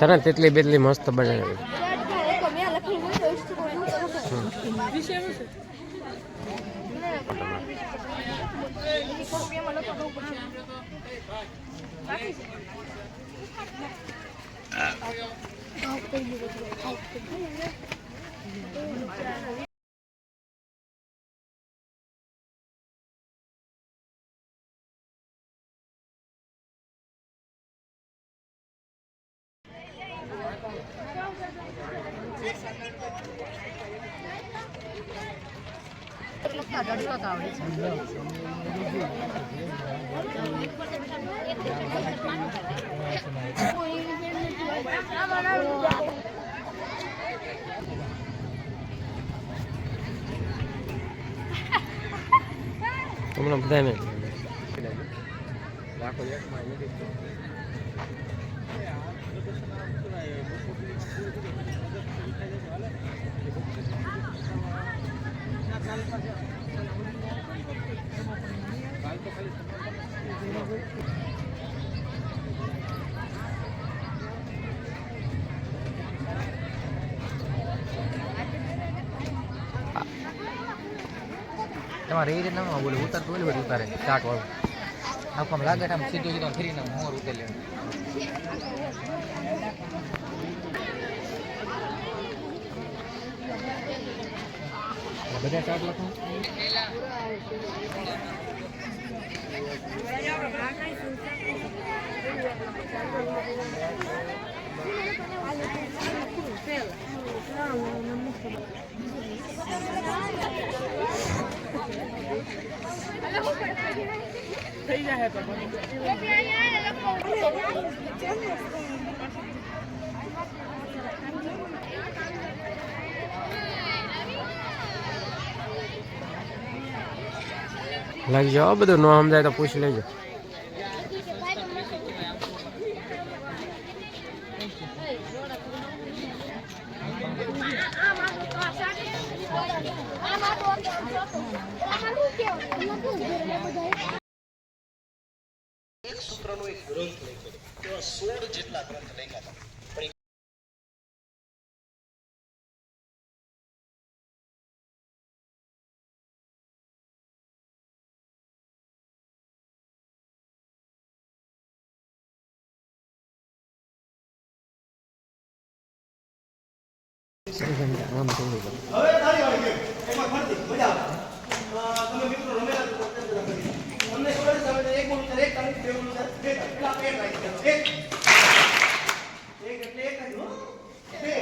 સરસ તેટલી બેટલી મસ્ત બનાવી. હમણાં બધાને તમારે એ રીતના બોલે ઉતરતું હોય બધું ઉતારે ચાટ વાળું આમ લાગે આમ સીધું સીધું ફરીને મોર ઉતરી લે બધા ચાટ લખો લાગી જાઓ બધું ન સમજાય તો પૂછી લેજો. એક સૂત્રનો એક ગ્રંથ લખ્યો હતો, 16 જેટલા ગ્રંથ લખ્યા હતા. આમ થઈ ગયું. હવે તારી વાળી ગેમ એમાં ફરતી મજા આવે. તમે મિત્રો રમેલા તો તમને ખબર છે એક બોલ એક તારીખ બે બોલ બે પેલા એક રાખી એક એટલે એક જ હો બે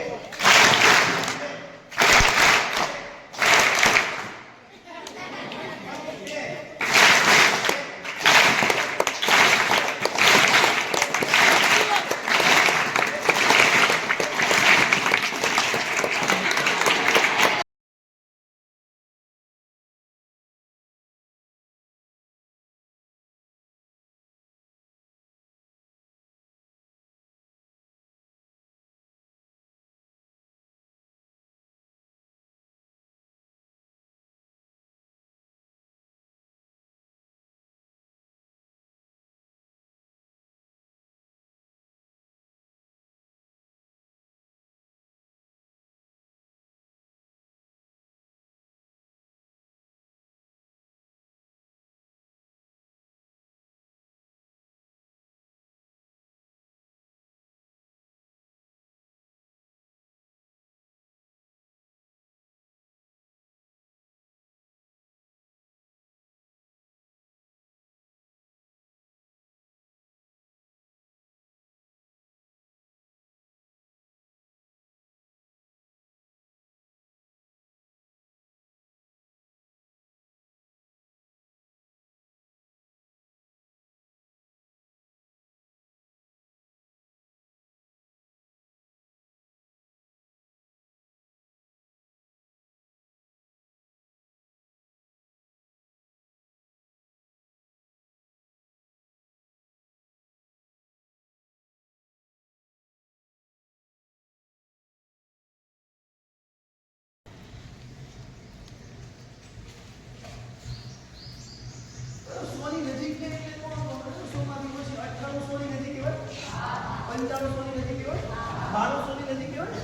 નથી કહેવાય ને.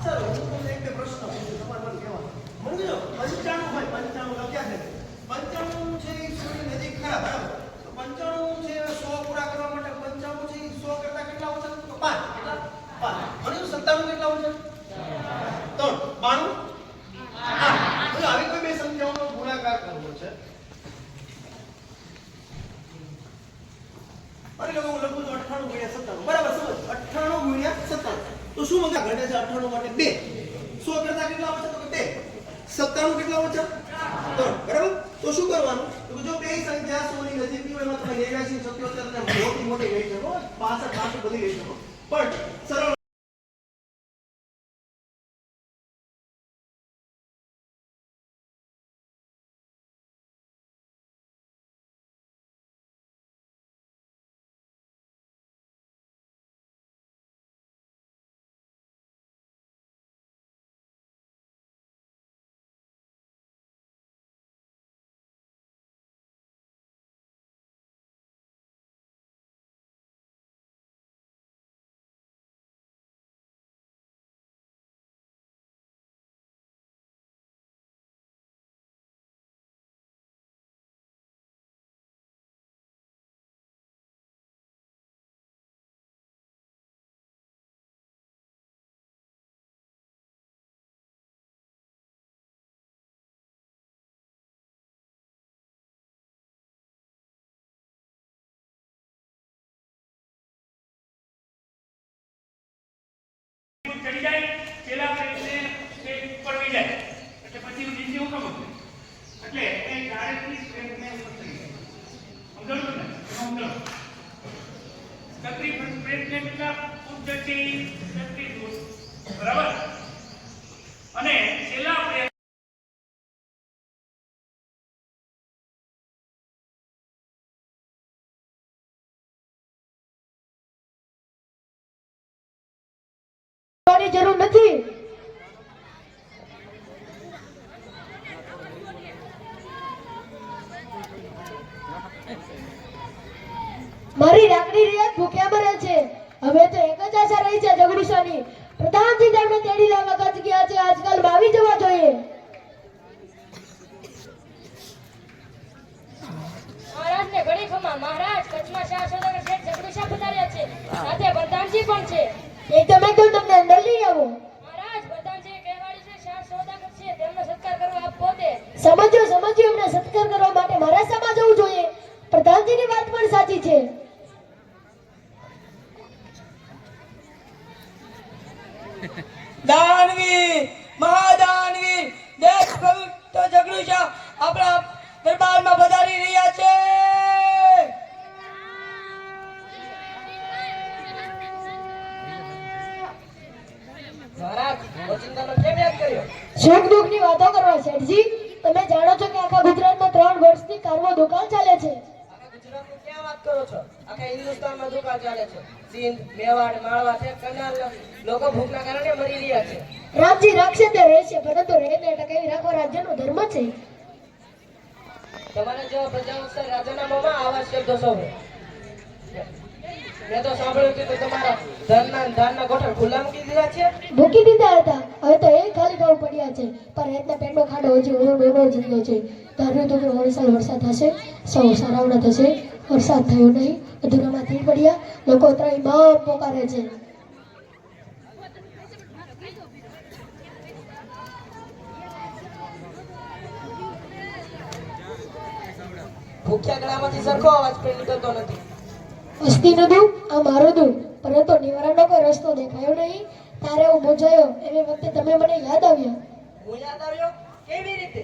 ચાલો હું તમને એક બે પ્રશ્ન પૂછું, તમારે મને કહેવાનું. મને કહેજો 95 ભાઈ 95 લખ્યા છે. 95 છે એ સોની નજીક ખરા, બરાબર? તો 95 છે 100 પૂરા કરવા માટે 95 છે એ 100 કરતા કેટલા ઓછા? તો 5. કેટલા? 5. અને 97 કેટલા ઓછા? 3. 92. હવે આવી કોઈ બે સંખ્યાઓનો ગુણાકાર કરવો છે. અરે લોકો હું લખું છું 98 ગુણ્યા 97. બરાબર, સમજ. 98 ગુણ્યા 97. તો શું મંગા ઘટે છે 98 માટે 2. 100 કરતા કેટલા ઓછા? તો કે 2. 97 કેટલા ઓછા? 3. બરાબર? તો શું કરવાનું? તો જો બે સંખ્યા 100 ની નજીકની હોય એમાં તમે 89 77 ને મોટી મોટી લઈ શકો, 65 બધી લઈ શકો, પણ સરળ ચડી જાય પેલા પ્લેટને સ્ટેજ ઉપર લઈ જાય એટલે પછી નીચે હું ખબર એટલે એ ડાયરેક્ટલી સ્ટેજને ઉપર ચડી જાય. સમજો ને? સમજો. તકરીબન પ્લેટને કેટલા ફૂટ જશે? 33 ફૂટ. બરાબર? અને છેલ્લા પ્લેટ જરૂર નથી. મારી રાખડી રિયાત ભૂખ્યા મરે છે. હવે તો એક જ આશા રહી છે જગદીશાની. પ્રધાનજી તેમને તેડી લાવવા કચ્છ ગયા છે. આજકાલ આવી જવા જોઈએ. મહારાજને ઘણી ખમા. મહારાજ કચ્છમાં શાહ સોદાગર શેઠ જગદીશા પધાર્યા છે. સાથે પ્રધાનજી પણ છે. તમે કેમ તમને અંદર લઈ આવો? મહારાજ પ્રધાનજી કહેવાડી છે શાહ સોદાગર છે, તેમનો સત્કાર કરવા આપ પોતે. સમજ્યો. એમને સત્કાર કરવા માટે મારા સમાજ જવું જોઈએ. પ્રધાનજીની વાત પણ સાચી છે. દાનવી મહાદાનવી દેશ પવિત્ર જગદીશા આપણા દરબારમાં પધારી રહ્યા છે. મહારાજ વચનદાનો કેમ યાદ કર્યો? સુખ દુઃખની વાતો કરવા શેઠજી. તમે જાણો છો કે આખા ગુજરાતમાં 3 વર્ષથી કારવો દુકાન ચાલે છે. આખા ગુજરાતની ક્યાં વાત કરો છો? આખા હિન્દુસ્તાનમાં દુકાન ચાલે છે. સિંધ, મેવાડ, માળવા છે, કનાલ લોકો ભૂખના કારણે મરી રહ્યા છે. રામજી રાખશે તે રહેશે, પરંતુ રહેને ટકાવી રાખવા રાજ્યનો ધર્મ છે. તમારા જેવા પ્રજાવત્સલ રાજાના મોંમાં આવા શબ્દો શોભે. મેં તો સાંભળ્યું હતું કે તમારા ધાનના ગોઠણ ખુલ્લા મૂકી દીધા છે. મૂકી દીધા હતા, હવે તો એ ખાલી ગૌ પડ્યા છે. પણ એટલા પેટનો ખાડો હજી ઓનો જ રહ્યો છે. ધાર્યું તો કે વરસાદ થશે, સૌ સારાવડા થશે. વરસાદ થયો નહીં, અધૂરામાં થઈ પડ્યા. લોકો ત્રાહિમામ પોકારે છે. ભૂખ્યા ગળામાંથી સરખો અવાજ પણ નીકળતો નથી. અસ્તી નદું આ મારું દું, પરંતુ નિવારણનો કોઈ રસ્તો દેખાયો નહીં. તારે હું મૂંઝાયો એવી વખતે તમે મને યાદ આવ્યા. હું યાદ આવ્યો? કેવી રીતે?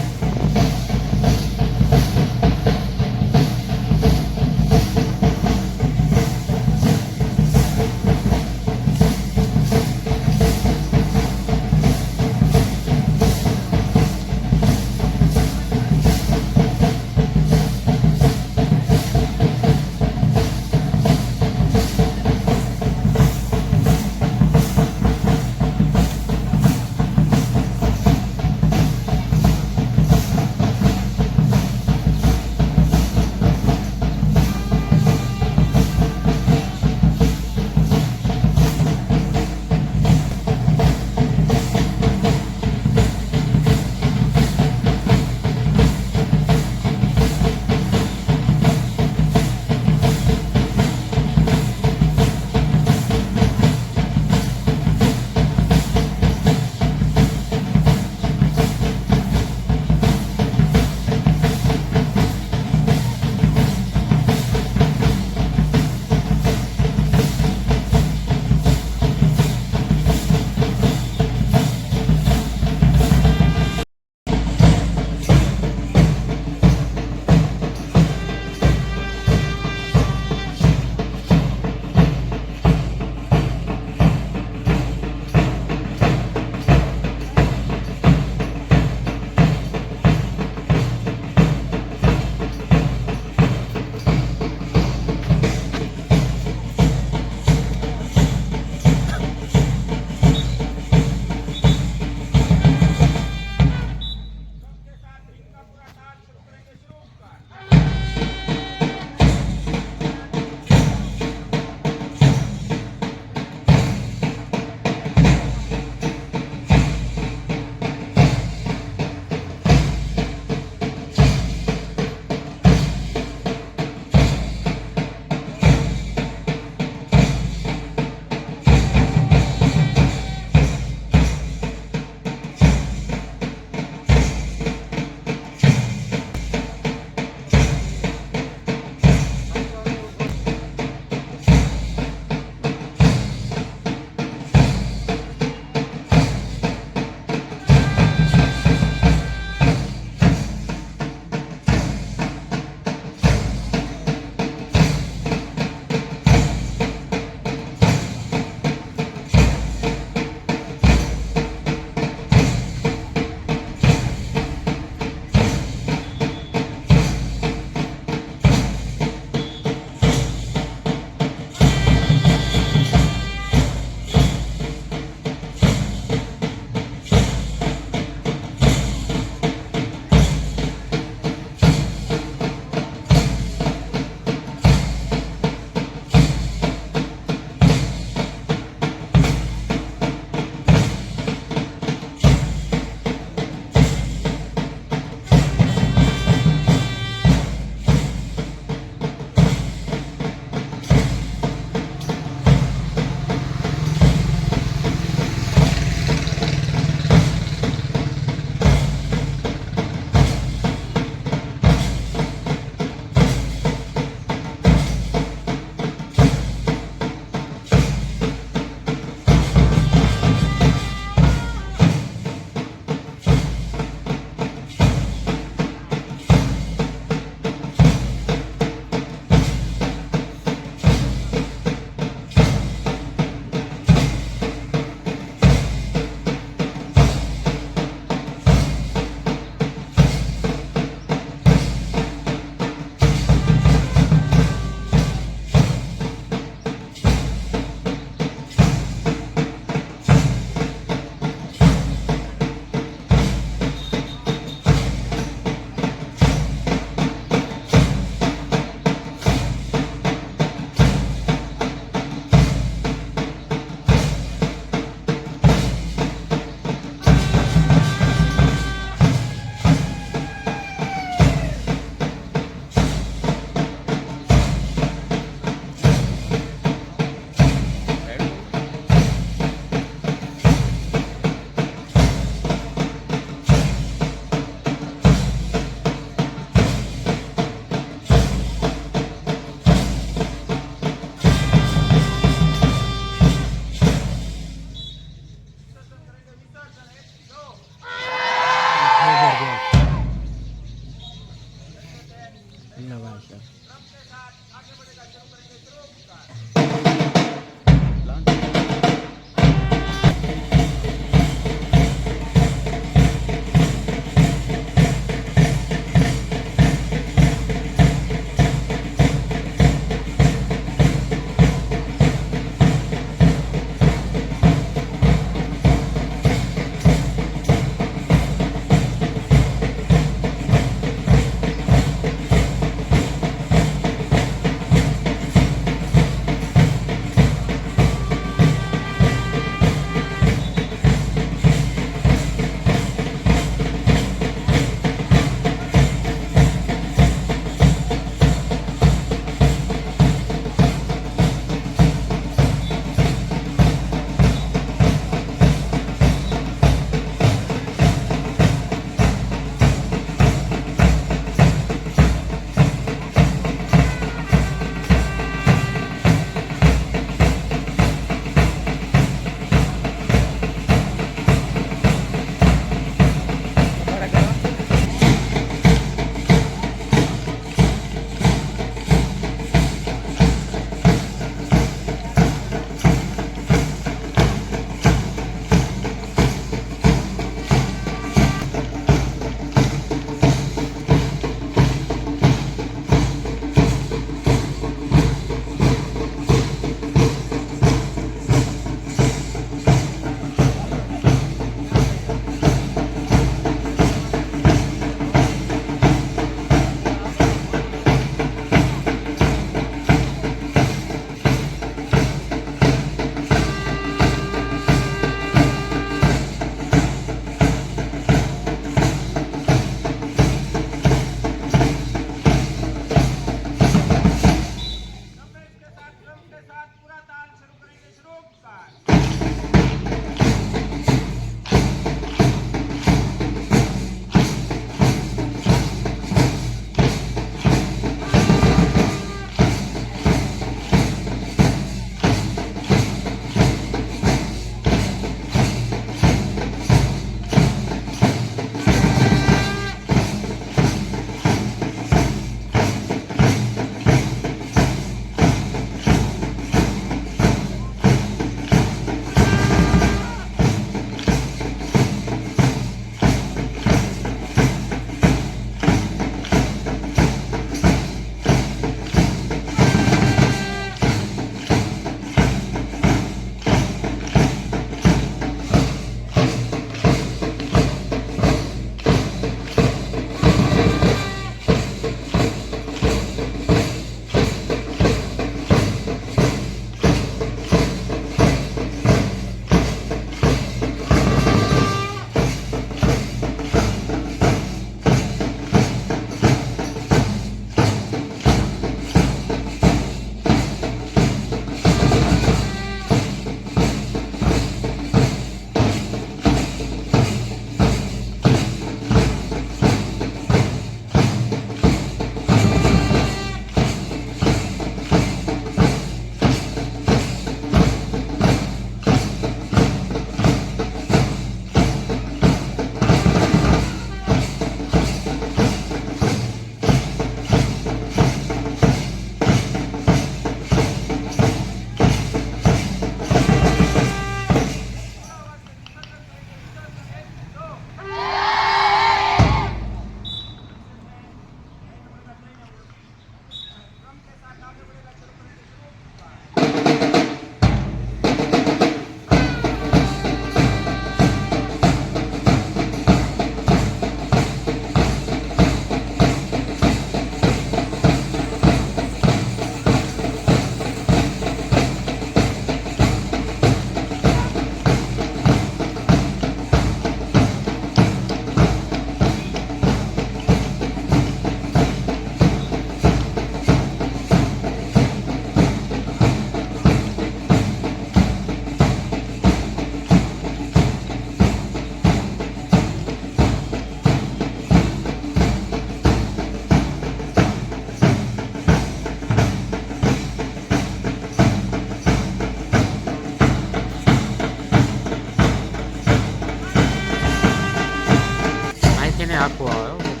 આખું આવે હો બધું.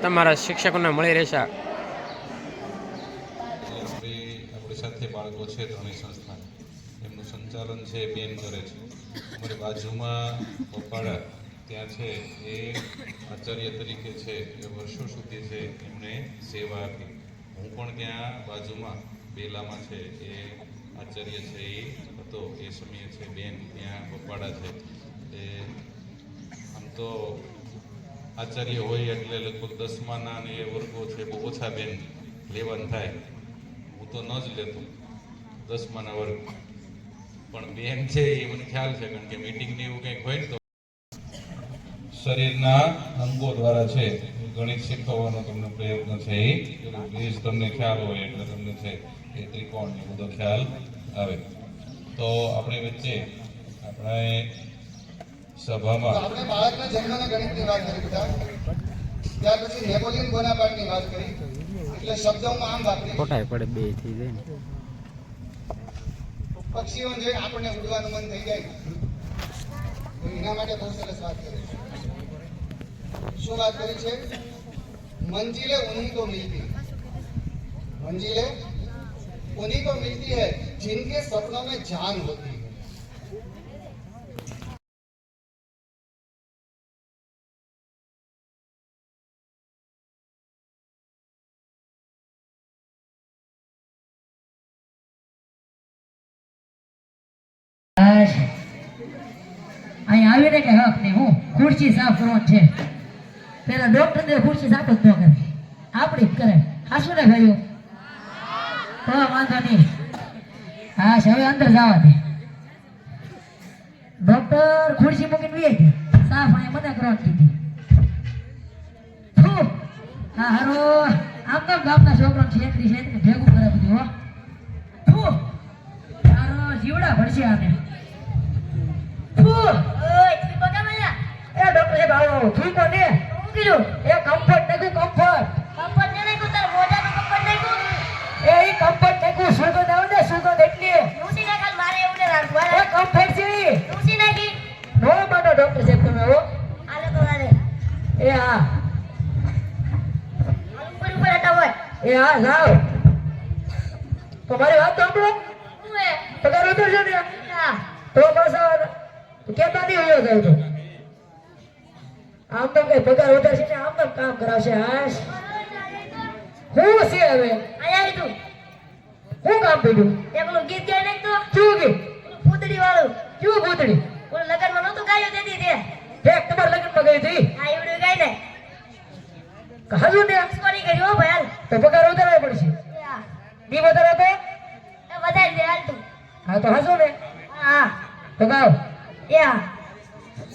તમારા શિક્ષકોને મળી રહેશે. આપણી સાથે બાળકો છે ત્રણેય સંસ્થા, એમનું સંચાલન છે બેન કરે છે. અમારી બાજુમાં પપ્પાડા ત્યાં છે એ આચાર્ય તરીકે છે એ વર્ષો સુધી છે એમણે સેવા આપી. હું પણ ત્યાં બાજુમાં બેલામાં છે એ આચાર્ય છે એ હતો એ સમયે છે બેન ત્યાં પપ્પાડા છે. એ આમ તો આચાર્ય હોય એટલે લગભગ 10માના ને એ વર્ગો છે બહુ ઓછા બેન લેવાનું થાય. હું તો ન જ લેતો 10માના વર્ગ, પણ બેન છે એ મને ખ્યાલ છે કારણ કે મીટિંગ ને એવું કંઈક હોય ને તો શરીરના અંગો દ્વારા છે ગણિત શીખવવાનો તમને પ્રયત્ન છે એ બેઝ તમને ખ્યાલ હોય એટલે તમને છે એ ત્રિકોણ ને બધો ખ્યાલ આવે. તો આપણે વચ્ચે આપણે સભામાં આપણે બાળકના જન્મના ગણિતની વાત કરી બધા, ત્યાર પછી નેપોલિયન બોનાપાર્ટની વાત કરી, એટલે શબ્દ હું આમ વાપરી ખોટાઈ પડે બે થઈ જાય ને. પક્ષીઓને જોઈને આપણને ઉડવાનું મન થઈ જાય, તો એના માટે બહુ સરસ વાત કરી છે. શું વાત કરી છે? મંजिले उन्हीं को मिलती, मंजिले उन्हीं को मिलती है जिनके सपनों में जान होती है. અહીં આવીને કે હક ને હું ખુરશી સાફ કરવાની છે. પેલા ડોક્ટર ને ખુરશી સાફ જ ન કરે, આપણી જ કરે. હાશું ને ભાઈઓ? તો વાંધો નહીં. હા હવે અંદર જવા દે. ડોક્ટર ખુરશી મૂકીને વી ગઈ, સાફ અહીંયા મને કરવાની કીધી. હા હારો આમ તો ગામના છોકરા છેતરી છેતરી ભેગું કરે બધું. હો હારો જીવડા ભરશે આને. તમારી વાત સાંભળો, પગાર ઉતરશે ને તો બસ કેતા નહીં હોય જાય તો આમ તો કઈ પગાર ઉતરશે ને આમ તો કામ કરાવશે. હાશ હું છે હવે આયા તું હું કામ પડ્યું? એકલું ગીત ગાય નહીં તો શું ગીત? પૂતળી વાળું. શું પૂતળી? ઓલું લગનમાં નહોતું ગાયું દેતી તે તમારા લગનમાં ગઈ હતી? હા એવડું ગાય ને કહ્યું ને સ્કોરી કર્યો ભાઈ. તો પગાર ઉતારવા પડશે. દી વધારે તો વધારી દે હાલ તું. હા તો હસો ને. હા તો ગાવ. યા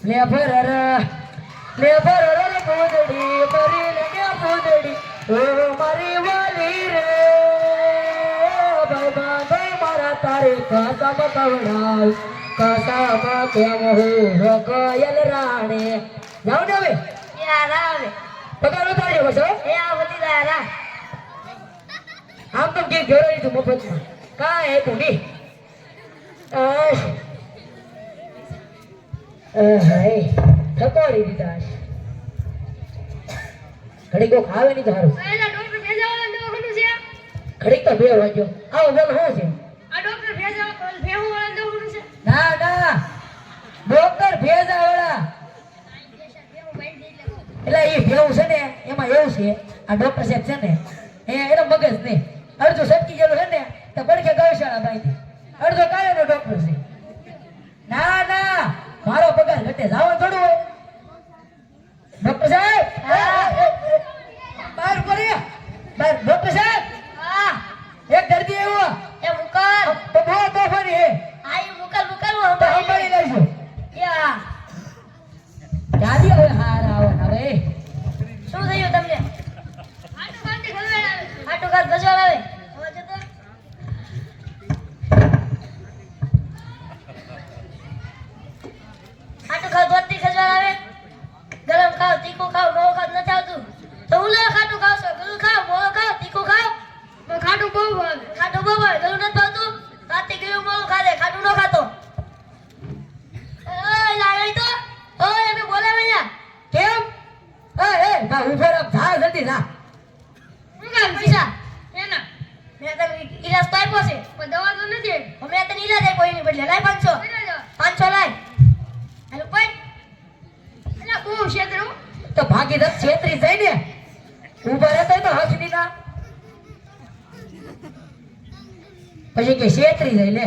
લે ફરર પૂતળી ફરી લે પૂતળી ઓ મારી વાલી રે બાબા બે મારા તારે કાસા બકવડાવ કાસા કેમ હો કોયલ રાણે. જાવ ને હવે યાર આવે પગાર ઉતારજો બસ. એ આ વધી જાય રા આમ તો કે ઘરે તું મફતમાં કાંઈ આપ્યું નહીં. થકોડી દીધા ઘડી કો ખાવે નહીં તો સારું. ઘડીક તો બે વાગ્યો. આવો બોલ શું છે? આ ડોક્ટર ભેહું વાળા દવાખાનું છે. ના ના, ડોક્ટર ભેજાવાળા. એટલે એ ભેવું છે ને એમાં એવું છે, આ ડોક્ટર સાહેબ છે ને એનો મગજ ને અડધું સટકી ગયેલું છે ને તો પડખે ગૌશાળા બાંધી, અડધો કાળેનો ડોક્ટર છે. ના ના, મારો પગાર ઘટે, જાવ થોડું હોય. ડોક્ટર સાહેબ બહાર પડે, બહાર. ડોક્ટર સાહેબ એક દર્દી આવ્યો. એ મુકલ તો બહુ તોફાની હે. આ એ મુકલ તો સંભાળી લેજો. યા દાદી હવે હારા આવો હવે. શું થયું તમને? આટુ કાંતિ ગલવેડ આવે. આટુ કાંત ગજવાળ આવે. અવાજ હતો? આટુ ખાવ દોતી ગજવાળ આવે. ગરમ ખાવ, તીખું ખાવ, મોળું ખાવ નથી આવતું. તો હું લે ખાટું ખાવ છો. ગળું ખાવ, મોળું ખાવ, તીખું ખાવ. ખાટું બહુ ભાવે. ખાટું બહુ ભાવે. ગળું નથી ભાવતું. રાતે ગળું મોળું ખાધે, ખાટું ન ખાતો. ઓય લાઈ તો. ઓય એને બોલાવે યા. કેમ? એ બા ઉભો રહો, જા જલ્દી જા. શું કામ પૈસા? એના મેં તને ઈલાજ તો આપ્યો છે પણ દવા તો નથી. મેં તને ઈલાજ આપ્યો એની બદલે લાય 500. 500 લાય. હાલો પણ એલા હું ક્ષેત્રું તો ભાગીરથ છેતરી જાય ને, ઉભા રહેતા તો હસની ના. પછી કે છેતરી જાય લે.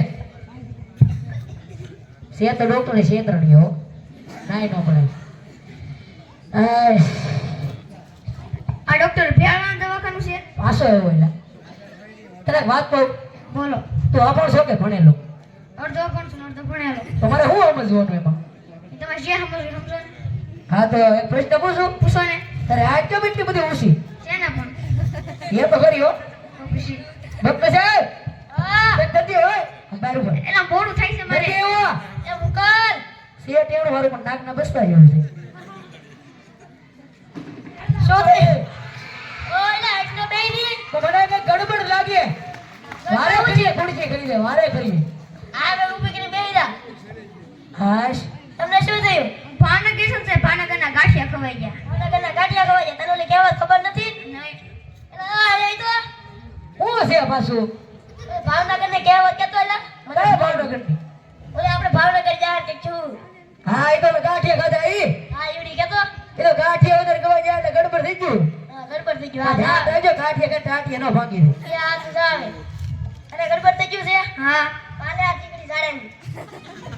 સે તો ડોક્ટર ને છેતરણી હો, નાય નો પડે. આ ડોક્ટર ભેળાના દવાખાનું છે. પાછો એવો એટલે તને એક વાત કહું. બોલો. તું અભણ છો કે ભણેલો? અડધો પણ છું અડધો ભણેલો. તમારે શું સમજવાનું એમાં? તમારે જે સમજો સમજો ને. હા તો એક પ્રશ્ન પૂછું. પૂછો ને. તારે આ કેમ એટલી બધી ઊંચી? શેના પણ એ તો ખરી હો. તો પછી ડોક્ટર સાહેબ હા એક દર્દી હોય બાર ઉપર. એલા મોડું થાય છે મારે. દર્દી એવો એ મુકલ સેટ એવડું વાળું પણ નાકના બસતા જેવું છે. શું થયું? ઓય લા એટલો બેહી તો મને કઈ ગડબડ લાગે. વારે કરીએ થોડી કરી દે, વારે કરીએ. આ બે ઊભી કરીને બેહી જા. હાશ તમને શું થયું? ભાવનગર કેસન છે. ભાવનગરના ગાંઠિયા ખવાઈ ગયા. ભાવનગરના ગાંઠિયા ખવાઈ ગયા. તને ઓલી કહેવત ખબર નથી? નહીં. આ એ તો શું છે પાછું? ભાવનગરની કહેવત કેતો એલા કયા ભાવનગરની? ઓલે આપણે ભાવનગર જા કે છું. હા એ તો ગાંઠિયા ખાધા ઈ. હા ઈડી કેતો. એ તો ગાંઠિયા વગર ખવાઈ જાય એટલે ગડબડ થઈ ગયું. હા ગડબડ થઈ ગયું. આ હા ધ્યાન જા. રાખજો, ગાંઠિયા કે ટાટિયા ન ભાંગી દે. એ આ તું જાવે. અરે ગડબડ થઈ ગયું છે. હા પાલે આ ચીકડી સાડે.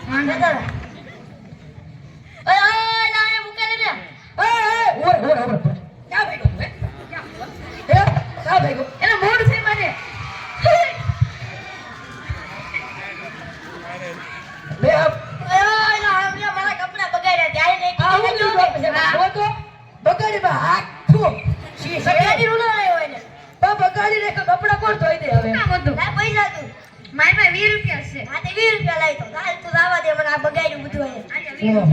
હા જતો રહે. ઓય ઓય લા એ મુકે લે ને. એ ઓર ઓર ઓર ક્યાં ભાઈ ગયો? એ ક્યાં ભાઈ ગયો? એનો મૂડ છે મને. બે ઓય ઓય લા હમણાં મારા કપડા બગાડ્યા ત્યારે ને આ હું જો તો બગાડી માં હાથ થો સી બગાડી રૂલો રહ્યો એને. તો બગાડી રે કપડા કોણ ધોઈ દે હવે? ના બધું ના પૈસા તું મારી પાસે 20 રૂપિયા છે. હા તે 20 રૂપિયા લાવી તો હાલ તું લાવવા દે મને આ બગાડ્યું બધું અહીંયા.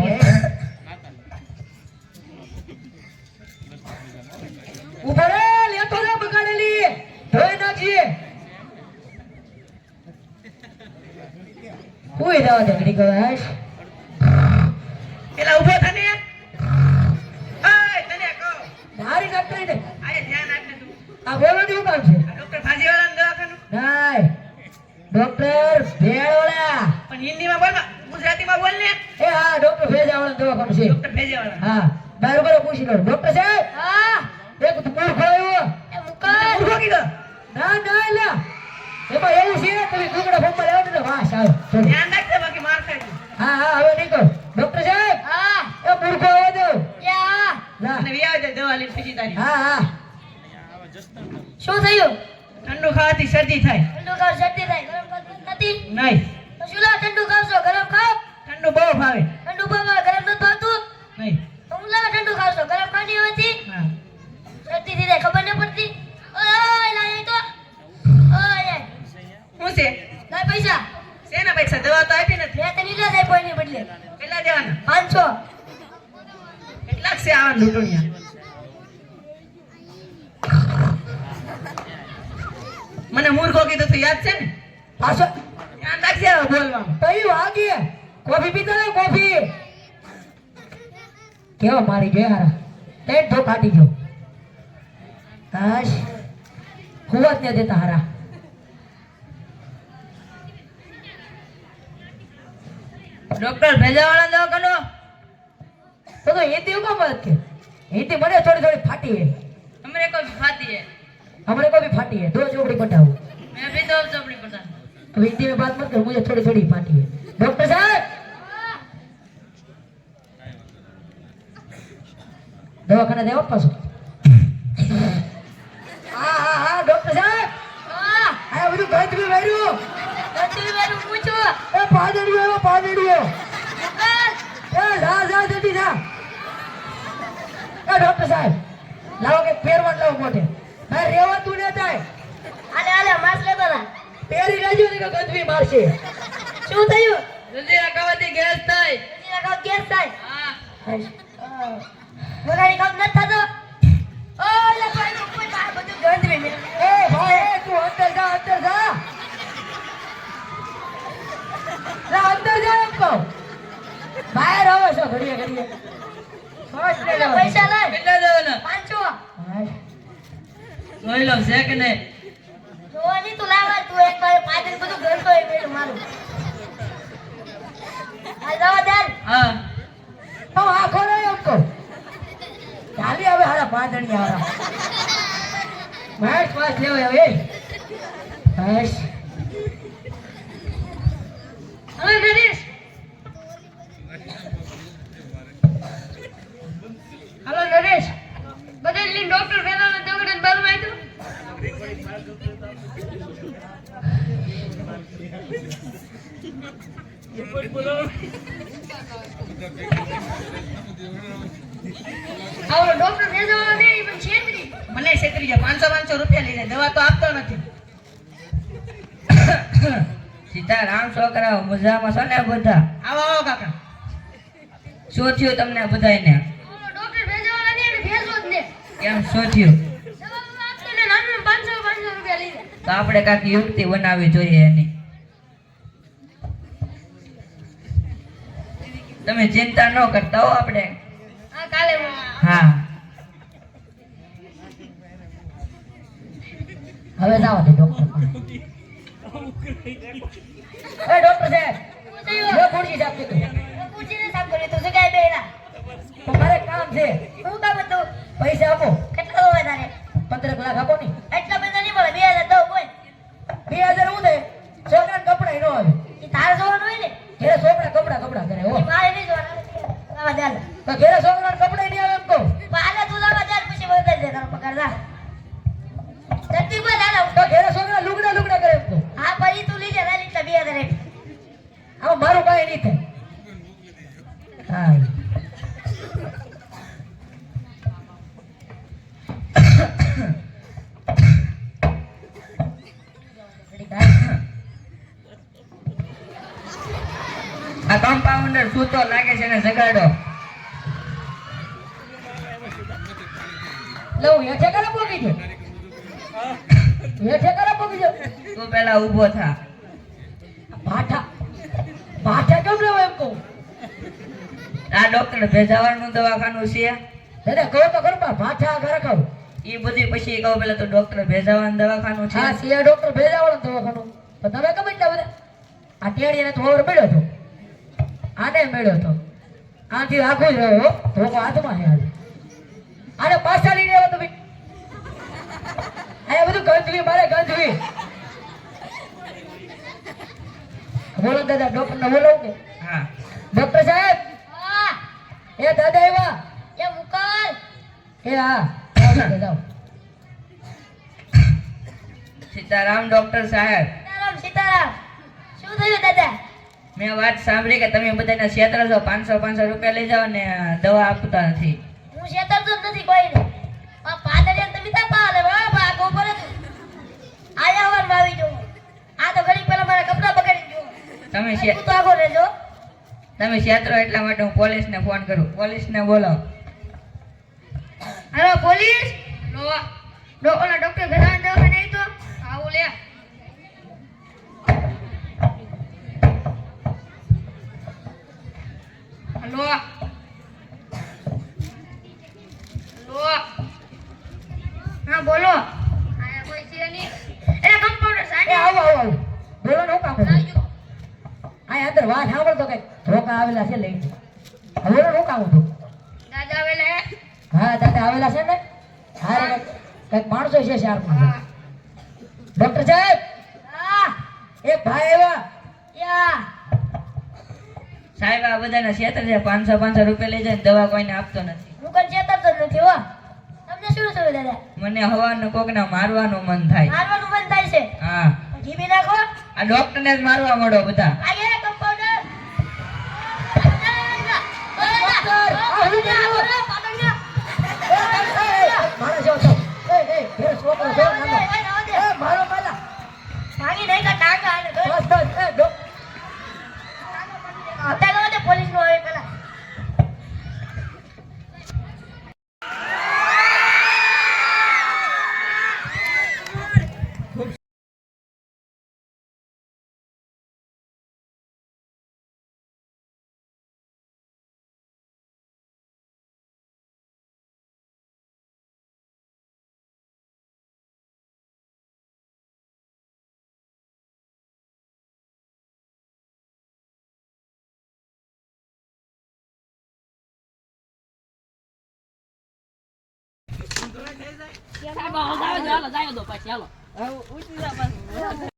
ઉભો રે, લેતો રે બગાડેલી ધોઈ નાખીએ. કોઈ દાવા દે ઘડી કવાશ. પેલા ઉભો થને. ઓય તને કહો. મારી નાખી દે. આય ધ્યાન આપને તું. આ બોલો શું કામ છે? ડોક્ટર ભાજીવાળાનું દવાખાનું. નાય ડોક્ટર ભેળવાળા. પણ હિન્દીમાં બોલ, ગુજરાતીમાં બોલ ને. એ હા ડોક્ટર ભેજાવાળા દવાખાનું છે. ડોક્ટર ભેજીવાળા. હા બરાબર પૂછી લો. ડોક્ટર સાહેબ હા એક તું મૂળ ખોયો. એ મુકલ ઉભો કીધો. ના ના લા એમાં એવું છે તમે દુગડા ફોનમાં લેવા દે વાસ આવે. ધ્યાન રાખજે બાકી માર ખાઈ. હા હા હવે નીકળ. ડોક્ટર સાહેબ હા એ મૂર્ખો આવવા દો. યા ના અને વિયાવ દે દવા લઈને પછી તારી. હા હા શું થયું? ઠંડુ ખાવાથી શરદી થાય. ઠંડુ ખાવ શરદી થાય. ગરમ ખાવ નથી. નહીં. તો શું લા ઠંડુ ખાવશો? ગરમ ખાવ. ઠંડુ બહુ ભાવે. ઠંડુ ભાવે ગરમ નથી ભાવતું. નહીં. તો હું લા ઠંડુ ખાવશો? ગરમ ખાની હોતી. હા. શરદી થી થાય ખબર ન પડતી. ઓય લા એ તો ઓય શું છે? લાય પૈસા. શેના પૈસા? દવા તો આપી નથી. મેં તને ઈલાજ આપ્યો એની બદલે કેટલા દેવાના? 500. કેટલાક છે આવા લૂંટણિયા? મને મૂર્ખો કીધું તું યાદ છે ને? પાછો ધ્યાન રાખજે હવે બોલવામાં. કઈ વાગી કોફી પીતા ને કોફી કેવો મારી ગયો હારા તે ધો કાઢી ગયો. હાશ હુવત ને દેતા હારા. ડોક્ટર ભેજાવાળા દવાખાનો तो हिंदी का मत के हिंदी मने थोड़ी थोड़ी फाटी है हमरे को भी फाती है हमारे को भी फाटी है 2 चौकड़ी पटाओ मैं भी 2 चौकड़ी पटा अब हिंदी में बात मत कर मुझे थोड़ी थोड़ी फाटी है डॉक्टर साहब दवाखाना देवा पास हाँ डॉक्टर साहब आया બધું ગંદકી વેર્યું પૂછો એ પાદડીઓ એ જા જલ્દી જા એ ડોક્ટર સાહેબ લાવો કે ફેરવટ લાવો મોઢે ભાઈ રેવાતું ન થાય હાલે માસ લેતો ના પેરી લેજો ને કે ગંદકી મારશે શું થયું જલ્દી રકાવતી ગેસ થાય ગેસ થાય હા વગાડી કામ ન થતો ઓ લે ભાઈ કોઈ બહાર બધું ગંધ મે એ ભાઈ તું અંદર જા લા અંદર જા એમ કહો બહાર આવો છો ઘડીએ પૈસા લે કેટલા દેવાના 500 જોઈ લો છે કે નહીં જોવાની તું લાવા તું એક વાર પાદર બધું ગંધ હોય મેલું મારું હાલ જવા દે હા તો આખો નહીં એમ કહો ચાલી હવે હારા પાદણી આરા શ્વાસ લેવો હવે બસ હવે નરેશ હાલો નરેશ બદલી ડોક્ટર વેલાનો દવાખાને બારું આવ્યો આવો ડોક્ટર વેલાનો ને ઈ પણ છેતરી મને છેતરી ગયા 500 રૂપિયા લઈ જાય દવા તો આપતો નથી સીતારામ છોકરાઓ મજામાં છો ને બધા આવો કાકા શું થયું તમને બધાયને ડોક્ટર ભેજવાળા ને ભેજો જ ને કેમ શું થયું દવા આપતો ને નાનું 500 રૂપિયા લઈ જાય તો આપણે કાંઈક યુક્તિ બનાવવી જોઈએ એની તમે ચિંતા ન કરતા હો આપણે હા કાલે હા હવે જાવ દે ડોક્ટર એ ડોક્ટર સાહેબ લો ખુરશી સાફ કરી પૂછીને સાફ કરી તો જગ્યાએ બેહરા તમારે કામ છે હું કામ હતું પૈસા આપો કેટલા હોય તારે 15 લાખ આપો ની એટલા પૈસા નહીં મળે 2000 દો કોઈ 2000 હું દે છોકરાને કપડા નો આવે ઈ તારે જોવાનું હોય ને ઘરે છોકરા કપડા કરે હો ઈ મારે નહીં જોવાનું લાવા દે તો ઘરે છોકરાને કપડા નહીં આવે એમ કહો પાલે તું લાવા દે પછી બદલ દે તારો પગાર દા જલ્દી બોલ હાલો તો ઘરે છોકરા લુગડા કરે એમ કહો હા પછી તું લઈ જા લે એટલા 2000 એક આમાં મારું કાંઈ નહીં થાય હા આ કમ્પાઉન્ડર સૂતો લાગે છે ને જગાડો લઉં હેઠે કરે પોકી જો તું પેલા ઊભો થા ભાઠા કેમ લેવો એમ કહું આ ડોક્ટર ભેજાવાનું દવાખાનું છે દાદા કહો તો ખરું ભાઠા ઘરે કહું એ બધી પછી કહું પેલા તો ડોક્ટર ભેજાવાનું દવાખાનું છે હા સિયા ડોક્ટર ભેજાવાળો દવાખાનું પણ તમે કેમ એટલા બધા આ ટેણીને તો ઓવર મળ્યો હતો આને મળ્યો હતો આથી આખો જ રહ્યો ધોકો હાથમાં છે આજે આને પાછા લઈને આવ્યો તમે આ બધું ગંધવી મારે ગંધવી બોલો દાદા ડોક્ટર ને બોલો કે હા ડોક્ટર સાહેબ હા એ દાદા આવ્યા એ મુકલ એ હા જાઓ સીતારામ ડોક્ટર સાહેબ સીતારામ શું થયું દાદા મેં વાત સાંભળી કે તમે બધાને છેતરો છો 500 રૂપિયા લઈ જાઓ ને દવા આપતા નથી હું છેતરતો જ નથી કોઈને આ પાદરિયા તમે તા પાલે બા ગોબર આયા વાર આવી જો આ તો ઘડી પહેલા મારા કપડા બગાડી ગયો તમે તું તો આગો રહેજો તમે છેતરો એટલા માટે હું પોલીસને ફોન કરું પોલીસને બોલો હેલો પોલીસ ઓલા ડોક્ટર ભેરાન દવાખાને આવી તો આવો લે હેલો હા બોલો આયા કોઈ છે નહીં એલા કમ્પાઉન્ડર સાહેબ આવો બોલો નો કામ આયા અંદર વાત સાંભળતો કઈ ધોકા આવેલા છે લઈને હવે રોકાવું છું દાદા આવેલા હે? હા દાદા આવેલા છે ને હા કઈક માણસો છે ચાર પાંચ ડોક્ટર સાહેબ એક ભાઈ આવ્યા સાહેબ આ બધાના ક્ષેત્ર છે 500 રૂપિયા લઈ જાય દવા કોઈને આપતો નથી હું કઈ ચેતવતો જ નથી હો. તમને શું થયું દાદા? મને હવાનું કોકને મારવાનું મન થાય મારવાનું મન થાય છે? હા જીવી નાખો. આ ડોક્ટર ને જ મારવા મળો બધા આ એ કમ્પાઉન્ડર. ભાગી નહીં કા ટાંગા અને અત્યારે પોલીસ નો આવે પેલા સાહેબ,